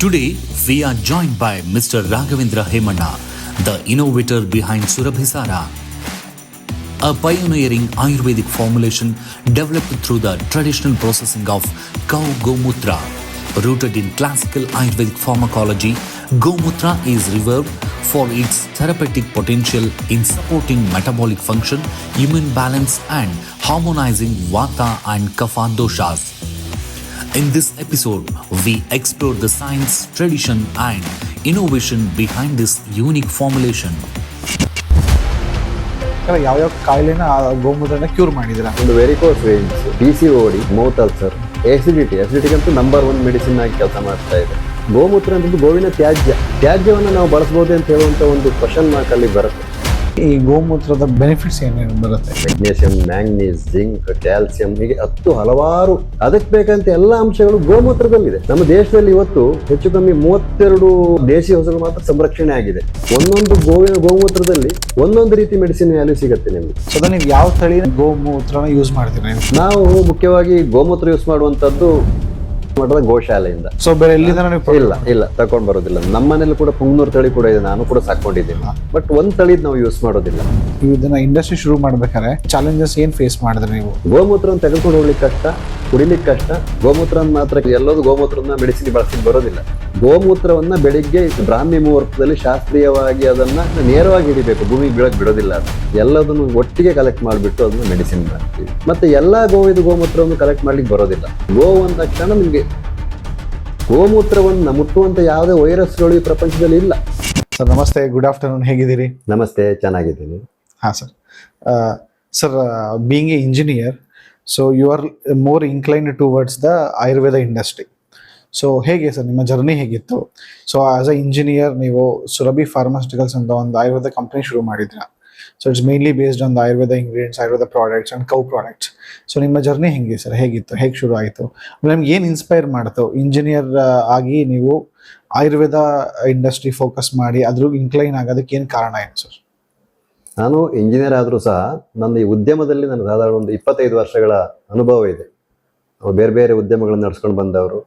Today, we are joined by Mr. Raghavendra Hemanna, the innovator behind Surabhisara, a pioneering Ayurvedic formulation developed through the traditional processing of cow Gomutra. Rooted in classical Ayurvedic pharmacology, Gomutra is revered for its therapeutic potential in supporting metabolic function, immune balance, and harmonizing Vata and Kapha doshas. In this episode, we explore the science, tradition, and innovation behind this unique formulation. ಯಾವ್ಯಾವ ಕಾಯಿಲೆನ ಗೋಮೂತ್ರನ cure ಮಾಡಿದ್ರ? ಒಂದು varicose veins, PCOD, mouth ulcer, acidity ಅಂತೂ number 1 medicine ಆಗಿ ಕೆಲಸ ಮಾಡ್ತಾ ಇದೆ. ಗೋಮೂತ್ರ ಅಂತದ್ದು ಗೋವಿನ ತ್ಯಾಜ್ಯವನ್ನು ನಾವು ಬಳಸಬಹುದೇ ಅಂತ ಹೇಳುವಂತ ಒಂದು ಕ್ವಶನ್ ಮಾರ್ಕ್ ಅಲ್ಲಿ ಬರುತ್ತೆ. ಈ ಗೋಮೂತ್ರದ ಬೆನಿಫಿಟ್ಸ್ ಏನೇನು ಬರುತ್ತೆ? ಮೆಗ್ನೀಷಿಯಂ, ಮ್ಯಾಂಗ್ನೀಸ್, ಜಿಂಕ್, ಕ್ಯಾಲ್ಸಿಯಂ, ಹೀಗೆ ಹಲವಾರು ಅದಕ್ಕೆ ಬೇಕಂತ ಎಲ್ಲ ಅಂಶಗಳು ಗೋಮೂತ್ರದಲ್ಲಿದೆ. ನಮ್ಮ ದೇಶದಲ್ಲಿ ಇವತ್ತು ಹೆಚ್ಚು ಕಮ್ಮಿ 32 ದೇಶಿ ಹಸುಗಳು ಮಾತ್ರ ಸಂರಕ್ಷಣೆ ಆಗಿದೆ. ಒಂದೊಂದು ಗೋಮೂತ್ರದಲ್ಲಿ ಒಂದೊಂದು ರೀತಿ ಮೆಡಿಸಿನ್ ವ್ಯಾಲ್ಯೂ ಸಿಗುತ್ತೆ ನಿಮ್ಗೆ. ಸೊ ನೀವು ಯಾವ ತಳಿ ಗೋಮೂತ್ರನ ಯೂಸ್ ಮಾಡ್ತೀರಾ? ನಾವು ಮುಖ್ಯವಾಗಿ ಗೋಮೂತ್ರ ಯೂಸ್ ಮಾಡುವಂತದ್ದು ಮಠದ ಗೋಶಾಲೆಯಿಂದ. ಸೊ ಬೇರೆ ಎಲ್ಲಿಂದ ಇಲ್ಲ ತಕೊಂಡ್ ಬರೋದಿಲ್ಲ. ನಮ್ಮ ಮನೇಲಿ ಕೂಡ ಪುಂಗ್ನೂರ್ ತಳಿ ಕೂಡ ಇದೆ, ನಾನು ಕೂಡ ಸಾಕೊಂಡಿದ್ದೀನಿ. ಬಟ್ ಒಂದ್ ತಳಿದ್ ನಾವು ಯೂಸ್ ಮಾಡೋದಿಲ್ಲ. ಇದನ್ನ ಇಂಡಸ್ಟ್ರಿ ಶುರು ಮಾಡ್ಬೇಕಾದ್ರೆ ಚಾಲೆಂಜಸ್ ಏನ್ ಫೇಸ್ ಮಾಡಿದ್ರೆ ನೀವು? ಗೋಮೂತ್ರ ತೆಗೆದುಕೊಂಡು ಹೋಗ್ಲಿಕ್ಕೆ ಕಷ್ಟ, ಕುಡಿಲಿಕ್ಕೆ ಕಷ್ಟ. ಗೋಮೂತ್ರ ಮಾತ್ರ ಎಲ್ಲೋದು ಗೋಮೂತ್ರನ ಮೆಡಿಸಿನ್ ಬಳಸಲಿಕ್ಕೆ ಬರೋದಿಲ್ಲ. ಗೋಮೂತ್ರವನ್ನ ಬೆಳಿಗ್ಗೆ ಬ್ರಾಹ್ಮಿ ಮುಹೂರ್ತದಲ್ಲಿ ಶಾಸ್ತ್ರೀಯವಾಗಿ ಅದನ್ನ ನೇರವಾಗಿ ಹಿಡಿಬೇಕು, ಭೂಮಿಗೆ ಬೀಳಕ್ ಬಿಡೋದಿಲ್ಲ. ಎಲ್ಲದನ್ನು ಒಟ್ಟಿಗೆ ಕಲೆಕ್ಟ್ ಮಾಡಿಬಿಟ್ಟು ಅದನ್ನ ಮೆಡಿಸಿನ್ ಮಾಡ್ತೀವಿ. ಮತ್ತೆ ಎಲ್ಲಾ ಗೋಮೂತ್ರವನ್ನು ಕಲೆಕ್ಟ್ ಮಾಡ್ಲಿಕ್ಕೆ ಬರೋದಿಲ್ಲ. ಅಂದ ತಕ್ಷಣ ನಿಮ್ಗೆ ಗೋಮೂತ್ರವನ್ನ ಮುಟ್ಟುವಂತ ಯಾವುದೇ ವೈರಸ್ಗಳು ಈ ಪ್ರಪಂಚದಲ್ಲಿ ಇಲ್ಲ. ಸರ್ ನಮಸ್ತೆ, ಗುಡ್ ಆಫ್ಟರ್ನೂನ್, ಹೇಗಿದ್ದೀರಿ? ನಮಸ್ತೆ, ಚೆನ್ನಾಗಿದ್ದೀನಿ. ಹಾ sir, being a engineer, so you are more inclined towards the Ayurveda industry. So ಹೇಗೆ ಸರ್ ನಿಮ್ಮ ಜರ್ನಿ ಹೇಗಿತ್ತು? ಸೊ ಆಸ್ ಅ ಇಂಜಿನಿಯರ್ ನೀವು ಸುರಭಿ ಫಾರ್ಮಾಸ್ಯೂಟಿಕಲ್ಸ್ ಅಂತ ಒಂದು ಆಯುರ್ವೇದ ಕಂಪ್ನಿ ಶುರು ಮಾಡಿದ್ರ. So it's mainly based on the Ayurveda ingredients, Ayurveda products and cow products. So ನಿಮ್ಮ journey ಹೆಂಗೆ ಸರ್, ಹೇಗಿತ್ತು, ಹೇಗೆ ಶುರು ಆಯಿತು? ನಿಮ್ಗೆ ಏನು ಇನ್ಸ್ಪೈರ್ ಮಾಡ್ತು ಇಂಜಿನಿಯರ್ ಆಗಿ ನೀವು ಆಯುರ್ವೇದ ಇಂಡಸ್ಟ್ರಿ ಫೋಕಸ್ ಮಾಡಿ ಅದ್ರ ಇನ್ಕ್ಲೈನ್ ಆಗೋದಕ್ಕೆ ಏನು ಕಾರಣ ಏನು ಸರ್? ನಾನು ಇಂಜಿನಿಯರ್ ಆದರೂ ಸಹ ನನ್ನ ಈ ಉದ್ಯಮದಲ್ಲಿ ನನ್ನ ಸಾಧಾರಣ ಒಂದು 25 ವರ್ಷಗಳ ಅನುಭವ ಇದೆ. ಬೇರೆ ಬೇರೆ ಉದ್ಯಮಗಳನ್ನು ನಡೆಸ್ಕೊಂಡು ಬಂದವರು,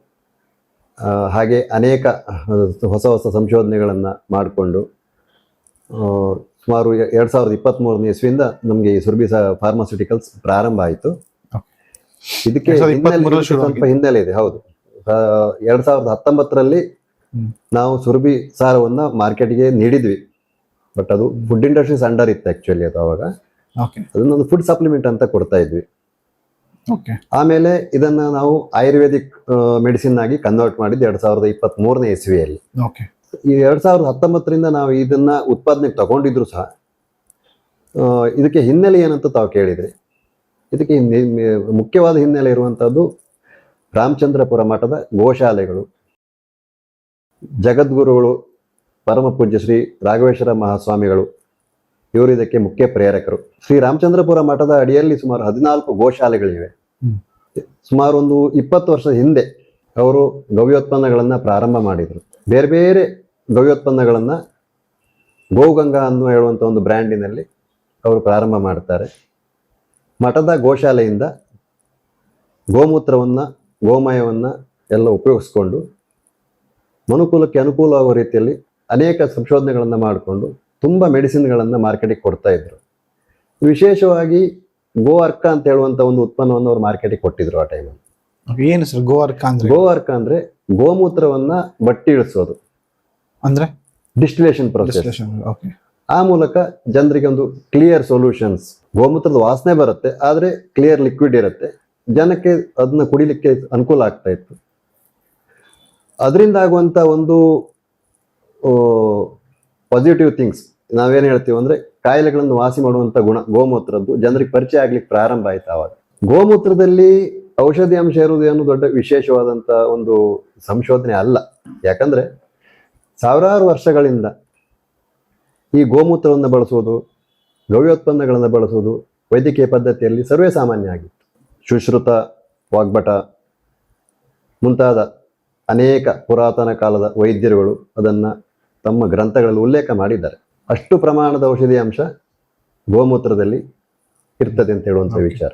ಹಾಗೆ ಅನೇಕ ಹೊಸ ಸಂಶೋಧನೆಗಳನ್ನು ಮಾಡಿಕೊಂಡು ಸುಮಾರು 2023ನೇ ಇಸ್ವಿಯಿಂದ ನಮಗೆ ಈ ಸುರಭಿ ಫಾರ್ಮಾಸ್ಯೂಟಿಕಲ್ಸ್ ಪ್ರಾರಂಭ ಆಯಿತು. ಇದಕ್ಕೆ ಸ್ವಲ್ಪ ಹಿನ್ನೆಲೆ ಇದೆ. ಹೌದು, 2019ರಲ್ಲಿ ನಾವು ಸುರಭಿ ಸಾರವನ್ನ ಮಾರ್ಕೆಟ್ಗೆ ನೀಡಿದ್ವಿ. ಬಟ್ ಅದು ಫುಡ್ ಇಂಡಸ್ಟ್ರೀಸ್ ಅಂಡರ್ ಇತ್ತು ಆಕ್ಚುಲಿ. ಅದು ಅವಾಗ ಅದನ್ನೊಂದು ಫುಡ್ ಸಪ್ಲಿಮೆಂಟ್ ಅಂತ ಕೊಡ್ತಾ ಇದ್ವಿ. ಆಮೇಲೆ ಇದನ್ನ ನಾವು ಆಯುರ್ವೇದಿಕ್ ಮೆಡಿಸಿನ್ ಆಗಿ ಕನ್ವರ್ಟ್ ಮಾಡಿದ್ದು 2023ನೇ ಇಸ್ವಿಯಲ್ಲಿ. ಈ 2019ರಿಂದ ನಾವು ಇದನ್ನ ಉತ್ಪಾದನೆಗೆ ತಗೊಂಡಿದ್ರು ಸಹ ಇದಕ್ಕೆ ಹಿನ್ನೆಲೆ ಏನಂತ ತಾವು ಕೇಳಿದ್ರಿ. ಇದಕ್ಕೆ ಮುಖ್ಯವಾದ ಹಿನ್ನೆಲೆ ಇರುವಂತಹದ್ದು ರಾಮಚಂದ್ರಪುರ ಮಠದ ಗೋಶಾಲೆಗಳು, ಜಗದ್ಗುರುಗಳು ಪರಮ ಪೂಜ್ಯ ಶ್ರೀ ರಾಘವೇಶ್ವರ ಮಹಾಸ್ವಾಮಿಗಳು, ಇವರು ಇದಕ್ಕೆ ಮುಖ್ಯ ಪ್ರೇರಕರು. ಶ್ರೀ ರಾಮಚಂದ್ರಪುರ ಮಠದ ಅಡಿಯಲ್ಲಿ ಸುಮಾರು 14 ಗೋಶಾಲೆಗಳಿವೆ. ಸುಮಾರು ಒಂದು 20 ವರ್ಷದ ಹಿಂದೆ ಅವರು ಗವ್ಯೋತ್ಪನ್ನಗಳನ್ನ ಪ್ರಾರಂಭ ಮಾಡಿದರು. ಬೇರೆ ಬೇರೆ ಗವ್ಯೋತ್ಪನ್ನಗಳನ್ನ ಗೋಗಂಗಾ ಅನ್ನೋ ಹೇಳುವಂಥ ಒಂದು ಬ್ರ್ಯಾಂಡಿನಲ್ಲಿ ಅವರು ಪ್ರಾರಂಭ ಮಾಡ್ತಾರೆ. ಮಠದ ಗೋಶಾಲೆಯಿಂದ ಗೋಮೂತ್ರವನ್ನ, ಗೋಮಯವನ್ನ ಎಲ್ಲ ಉಪಯೋಗಿಸ್ಕೊಂಡು ಮನುಕುಲಕ್ಕೆ ಅನುಕೂಲವಾಗುವ ರೀತಿಯಲ್ಲಿ ಅನೇಕ ಸಂಶೋಧನೆಗಳನ್ನು ಮಾಡಿಕೊಂಡು ತುಂಬಾ ಮೆಡಿಸಿನ್ಗಳನ್ನು ಮಾರ್ಕೆಟಿಗೆ ಕೊಡ್ತಾ ಇದ್ರು. ವಿಶೇಷವಾಗಿ ಗೋ ಅರ್ಕ ಅಂತ ಹೇಳುವಂತ ಒಂದು ಉತ್ಪನ್ನವನ್ನು ಅವರು ಮಾರ್ಕೆಟಿಗೆ ಕೊಟ್ಟಿದ್ರು ಆ ಟೈಮಲ್ಲಿ. ಏನು ಸರ್ ಗೋ ಅರ್ಕ ಅಂದ್ರೆ? ಗೋ ಅರ್ಕ ಅಂದ್ರೆ ಗೋಮೂತ್ರವನ್ನ ಬಟ್ಟಿ ಇಳಿಸೋದು, ಅಂದ್ರೆ ಡಿಸ್ಟಿಲೇಷನ್ ಪ್ರೊಸೆಸ್. ಆ ಮೂಲಕ ಜನರಿಗೆ ಒಂದು ಕ್ಲಿಯರ್ ಸೊಲ್ಯೂಷನ್ಸ್. ಗೋಮೂತ್ರದ ವಾಸನೆ ಬರುತ್ತೆ, ಆದ್ರೆ ಕ್ಲಿಯರ್ ಲಿಕ್ವಿಡ್ ಇರುತ್ತೆ, ಜನಕ್ಕೆ ಅದನ್ನ ಕುಡಿಲಿಕ್ಕೆ ಅನುಕೂಲ ಆಗ್ತಾ ಇತ್ತು. ಅದರಿಂದ ಆಗುವಂತ ಒಂದು ಪಾಸಿಟಿವ್ ಥಿಂಗ್ಸ್ ನಾವೇನ್ ಹೇಳ್ತೀವಿ ಅಂದ್ರೆ ಕಾಯಿಲೆಗಳನ್ನು ವಾಸಿ ಮಾಡುವಂತ ಗುಣ ಗೋಮೂತ್ರದ್ದು ಜನರಿಗೆ ಪರಿಚಯ ಆಗ್ಲಿಕ್ಕೆ ಪ್ರಾರಂಭ ಆಯ್ತು. ಆವಾಗ ಗೋಮೂತ್ರದಲ್ಲಿ ಔಷಧಿ ಅಂಶ ಇರುವುದು ಏನು ದೊಡ್ಡ ವಿಶೇಷವಾದಂತ ಒಂದು ಸಂಶೋಧನೆ ಅಲ್ಲ. ಯಾಕಂದ್ರೆ ಸಾವಿರಾರು ವರ್ಷಗಳಿಂದ ಈ ಗೋಮೂತ್ರವನ್ನು ಬಳಸುವುದು, ಗವ್ಯೋತ್ಪನ್ನಗಳನ್ನು ಬಳಸುವುದು ವೈದ್ಯಕೀಯ ಪದ್ಧತಿಯಲ್ಲಿ ಸರ್ವೇ ಸಾಮಾನ್ಯ ಆಗಿತ್ತು. ಸುಶ್ರುತ, ವಾಗ್ಭಟ ಮುಂತಾದ ಅನೇಕ ಪುರಾತನ ಕಾಲದ ವೈದ್ಯರುಗಳು ಅದನ್ನ ತಮ್ಮ ಗ್ರಂಥಗಳಲ್ಲಿ ಉಲ್ಲೇಖ ಮಾಡಿದ್ದಾರೆ. ಅಷ್ಟು ಪ್ರಮಾಣದ ಔಷಧಿ ಅಂಶ ಗೋಮೂತ್ರದಲ್ಲಿ ಇರ್ತದೆ ಅಂತ ಹೇಳುವಂಥ ವಿಚಾರ.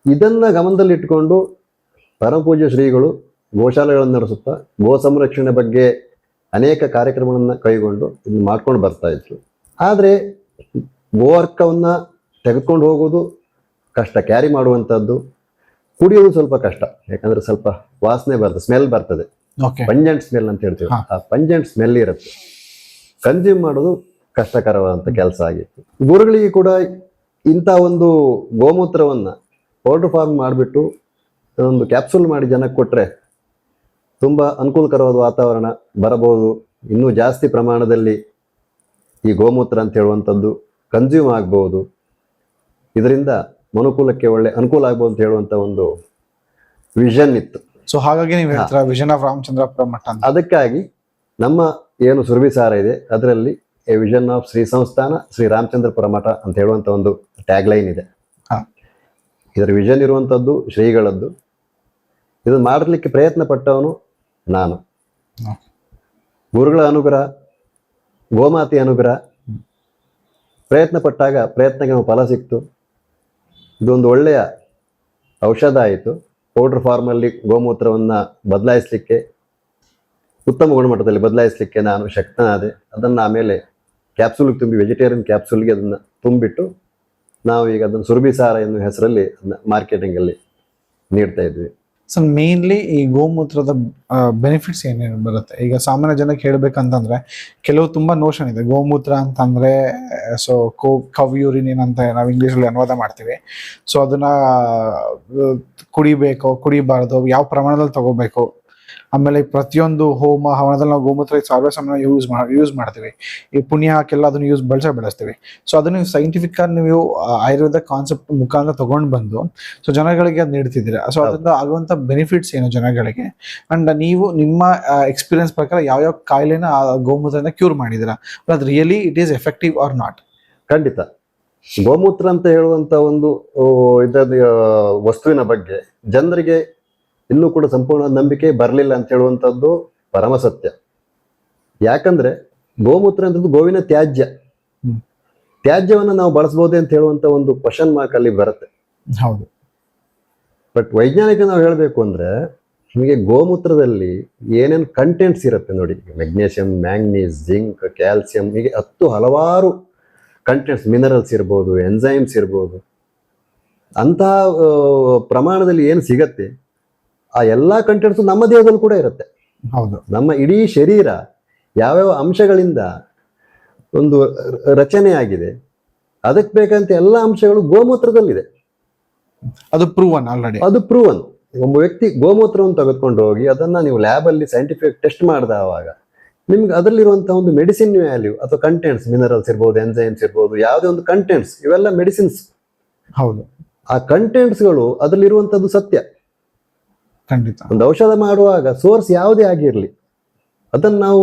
ಇದನ್ನ ಗಮನದಲ್ಲಿಟ್ಟುಕೊಂಡು ಪರಮಪೂಜ್ಯ ಶ್ರೀಗಳು ಗೋಶಾಲೆಗಳನ್ನು ನಡೆಸುತ್ತಾ ಗೋ ಸಂರಕ್ಷಣೆ ಬಗ್ಗೆ ಅನೇಕ ಕಾರ್ಯಕ್ರಮಗಳನ್ನು ಕೈಗೊಂಡು ಇದನ್ನು ಮಾಡ್ಕೊಂಡು ಬರ್ತಾ ಇದ್ರು. ಆದರೆ ಗೋವರ್ಕವನ್ನು ತೆಗೆದುಕೊಂಡು ಹೋಗೋದು ಕಷ್ಟ, ಕ್ಯಾರಿ ಮಾಡುವಂಥದ್ದು, ಕುಡಿಯೋದು ಸ್ವಲ್ಪ ಕಷ್ಟ. ಯಾಕಂದ್ರೆ ಸ್ವಲ್ಪ ವಾಸನೆ ಬರ್ತದೆ, ಸ್ಮೆಲ್ ಬರ್ತದೆ, ಓಕೆ. ಪಂಜೆಂಟ್ ಸ್ಮೆಲ್ ಅಂತ ಹೇಳ್ತೀವಿ. ಆ ಪಂಜೆಂಟ್ ಸ್ಮೆಲ್ ಇರುತ್ತೆ, ಕನ್ಸ್ಯೂಮ್ ಮಾಡೋದು ಕಷ್ಟಕರವಾದಂಥ ಕೆಲಸ ಆಗಿತ್ತು. ಗುರುಗಳಿಗೆ ಕೂಡ ಇಂಥ ಒಂದು ಗೋಮೂತ್ರವನ್ನ ಪೌಡರ್ ಫಾರ್ಮ್ ಮಾಡಿಬಿಟ್ಟು ಒಂದು ಕ್ಯಾಪ್ಸೂಲ್ ಮಾಡಿ ಜನಕ್ಕೆ ಕೊಟ್ಟರೆ ತುಂಬ ಅನುಕೂಲಕರವಾದ ವಾತಾವರಣ ಬರಬಹುದು. ಇನ್ನೂ ಜಾಸ್ತಿ ಪ್ರಮಾಣದಲ್ಲಿ ಈ ಗೋಮೂತ್ರ ಅಂತ ಹೇಳುವಂಥದ್ದು ಕನ್ಸ್ಯೂಮ್ ಆಗ್ಬೋದು. ಇದರಿಂದ ಮನುಕುಲಕ್ಕೆ ಒಳ್ಳೆ ಅನುಕೂಲ ಆಗ್ಬೋದು ಅಂತ ಹೇಳುವಂಥ ಒಂದು ವಿಷನ್ ಇತ್ತು. ಸೊ ಹಾಗಾಗಿ ನೀವು ಹೇಳ್ತೀರಾ ವಿಷನ್ ಆಫ್ ರಾಮಚಂದ್ರಾಪುರ ಮಠ ಅಂತ. ಅದಕ್ಕಾಗಿ ನಮ್ಮ ಏನು ಸುರಭಿಸಾರ ಇದೆ ಅದರಲ್ಲಿ ಎ ವಿಷನ್ ಆಫ್ ಶ್ರೀ ಸಂಸ್ಥಾನ ಶ್ರೀ ರಾಮಚಂದ್ರಪುರ ಮಠ ಅಂತ ಹೇಳುವಂಥ ಒಂದು ಟ್ಯಾಗ್ ಲೈನ್ ಇದೆ. ಇದರ ವಿಷನ್ ಇರುವಂಥದ್ದು ಶ್ರೀಗಳದ್ದು. ಇದನ್ನು ಮಾಡಲಿಕ್ಕೆ ಪ್ರಯತ್ನ ಪಟ್ಟವನು ನಾನು. ಗುರುಗಳ ಅನುಗ್ರಹ, ಗೋಮಾತೆ ಅನುಗ್ರಹ, ಪ್ರಯತ್ನ ಪಟ್ಟಾಗ ಪ್ರಯತ್ನಕ್ಕೆ ನಾವು ಫಲ ಸಿಕ್ತು. ಇದೊಂದು ಒಳ್ಳೆಯ ಔಷಧ ಆಯಿತು. ಪೌಡರ್ ಫಾರ್ಮಲ್ಲಿ ಗೋಮೂತ್ರವನ್ನು ಬದಲಾಯಿಸಲಿಕ್ಕೆ, ಉತ್ತಮ ಗುಣಮಟ್ಟದಲ್ಲಿ ಬದಲಾಯಿಸಲಿಕ್ಕೆ ನಾನು ಶಕ್ತನಾದೆ. ಅದನ್ನು ಆಮೇಲೆ ಕ್ಯಾಪ್ಸೂಲ್ಗೆ ತುಂಬಿ, ವೆಜಿಟೇರಿಯನ್ ಕ್ಯಾಪ್ಸೂಲ್ಗೆ ಅದನ್ನು ತುಂಬಿಟ್ಟು ನಾವು ಈಗ ಅದನ್ನು ಸುರಭಿಸಾರ ಎನ್ನುವ ಹೆಸರಲ್ಲಿ ಅದನ್ನ ಮಾರ್ಕೆಟಿಂಗಲ್ಲಿ ನೀಡ್ತಾ ಇದ್ವಿ. ಸೊ ಮೇನ್ಲಿ ಈ ಗೋಮೂತ್ರದ ಬೆನಿಫಿಟ್ಸ್ ಏನೇನು ಬರುತ್ತೆ? ಈಗ ಸಾಮಾನ್ಯ ಜನಕ್ಕೆ ಹೇಳ್ಬೇಕಂತಂದ್ರೆ ಕೆಲವು ತುಂಬಾ ನೋಷನ್ ಇದೆ. ಗೋಮೂತ್ರ ಅಂತಂದ್ರೆ ಸೊ ಕವ್ ಯೂರಿನ್ ಏನಂತ ನಾವು ಇಂಗ್ಲೀಷಲ್ಲಿ ಅನುವಾದ ಮಾಡ್ತೀವಿ. ಸೊ ಅದನ್ನ ಕುಡಿಬೇಕು, ಕುಡಿಬಾರ್ದು, ಯಾವ ಪ್ರಮಾಣದಲ್ಲಿ ತಗೋಬೇಕು, ಆಮೇಲೆ ಪ್ರತಿಯೊಂದು ಹೋಮ ಹವನದಲ್ಲಿ ನಾವು ಗೋಮೂತ್ರ ಸಾರ್ವಸಾಮಾನ್ಯ ಯೂಸ್ ಮಾಡ್ತೀವಿ. ಈ ಪುಣ್ಯ ಹಾಕೆಲ್ಲ ಅದನ್ನು ಬೆಳೆಸ್ತೀವಿ. ಸೊ ಅದನ್ನು ಸೈಂಟಿಫಿಕ್ ಆಗಿ ನೀವು ಆಯುರ್ವೇದ ಕಾನ್ಸೆಪ್ಟ್ ಮುಖಾಂತರ ತಗೊಂಡು ಬಂದು ಸೊ ಜನಗಳಿಗೆ ಅದು ನೀಡ್ತಿದ್ದೀರಾ. ಸೊ ಅದರಿಂದ ಆಗುವಂತ ಬೆನಿಫಿಟ್ಸ್ ಏನು ಜನಗಳಿಗೆ? ಅಂಡ್ ನೀವು ನಿಮ್ಮ ಎಕ್ಸ್ಪೀರಿಯನ್ಸ್ ಪ್ರಕಾರ ಯಾವ ಕಾಯಿಲೆನ ಆ ಗೋಮೂತ್ರದಿಂದ ಕ್ಯೂರ್ ಮಾಡಿದಿರಾ? ಅದು really it is effective or not? ಖಂಡಿತ. ಗೋಮೂತ್ರ ಅಂತ ಹೇಳುವಂತ ಒಂದು ಇದರ ವಸ್ತುವಿನ ಬಗ್ಗೆ ಜನರಿಗೆ ಇನ್ನೂ ಕೂಡ ಸಂಪೂರ್ಣ ನಂಬಿಕೆ ಬರಲಿಲ್ಲ ಅಂತ ಹೇಳುವಂಥದ್ದು ಪರಮ ಸತ್ಯ. ಯಾಕಂದ್ರೆ ಗೋಮೂತ್ರ ಅಂತದ್ದು ಗೋವಿನ ತ್ಯಾಜ್ಯ. ತ್ಯಾಜ್ಯವನ್ನು ನಾವು ಬಳಸಬಹುದೇ ಅಂತ ಹೇಳುವಂತ ಒಂದು ಕ್ವಶನ್ ಮಾರ್ಕ್ ಅಲ್ಲಿ ಬರುತ್ತೆ. ಹೌದು. ಬಟ್ ವೈಜ್ಞಾನಿಕ ನಾವು ಹೇಳಬೇಕು ಅಂದ್ರೆ ನಿಮಗೆ ಗೋಮೂತ್ರದಲ್ಲಿ ಏನೇನು ಕಂಟೆಂಟ್ಸ್ ಇರುತ್ತೆ ನೋಡಿ, ಮೆಗ್ನೀಷಿಯಂ, ಮ್ಯಾಂಗ್ನೀಸ್, ಜಿಂಕ್, ಕ್ಯಾಲ್ಸಿಯಂ, ಹೀಗೆ ಹಲವಾರು ಕಂಟೆಂಟ್ಸ್, ಮಿನರಲ್ಸ್ ಇರ್ಬೋದು, ಎನ್ಸೈಮ್ಸ್ ಇರ್ಬೋದು, ಅಂತಹ ಪ್ರಮಾಣದಲ್ಲಿ ಏನು ಸಿಗತ್ತೆ ಆ ಎಲ್ಲಾ ಕಂಟೆಂಟ್ಸ್ ನಮ್ಮ ದೇಹದಲ್ಲಿ ಕೂಡ ಇರುತ್ತೆ. ಹೌದು. ನಮ್ಮ ಇಡೀ ಶರೀರ ಯಾವ್ಯಾವ ಅಂಶಗಳಿಂದ ಒಂದು ರಚನೆ ಆಗಿದೆ, ಅದಕ್ಕೆ ಬೇಕಂತ ಎಲ್ಲ ಅಂಶಗಳು ಗೋಮೂತ್ರದಲ್ಲಿದೆ. ಅದು ಪ್ರೂವನ್ ಆಲ್ರೆಡಿ. ಅದು ಪ್ರೂವನ್. ಒಬ್ಬ ವ್ಯಕ್ತಿ ಗೋಮೂತ್ರವನ್ನು ತೆಗೆದುಕೊಂಡು ಹೋಗಿ ಅದನ್ನ ನೀವು ಲ್ಯಾಬ್ ಅಲ್ಲಿ ಸೈಂಟಿಫಿಕ್ ಟೆಸ್ಟ್ ಮಾಡಿದವಾಗ ನಿಮ್ಗೆ ಅದರಲ್ಲಿರುವಂತಹ ಒಂದು ಮೆಡಿಸಿನ್ ವ್ಯಾಲ್ಯೂ ಅಥವಾ ಕಂಟೆಂಟ್ಸ್, ಮಿನರಲ್ಸ್ ಇರ್ಬೋದು, ಎನ್ಸೈಮ್ಸ್ ಇರ್ಬೋದು, ಯಾವುದೇ ಒಂದು ಕಂಟೆಂಟ್ಸ್, ಇವೆಲ್ಲ ಮೆಡಿಸಿನ್ಸ್. ಹೌದು. ಆ ಕಂಟೆಂಟ್ಸ್ಗಳು ಅದರಲ್ಲಿರುವಂತದ್ದು ಸತ್ಯ. ಖಂಡಿತ. ಒಂದು ಔಷಧ ಮಾಡುವಾಗ ಸೋರ್ಸ್ ಯಾವುದೇ ಆಗಿರ್ಲಿ ಅದನ್ನ ನಾವು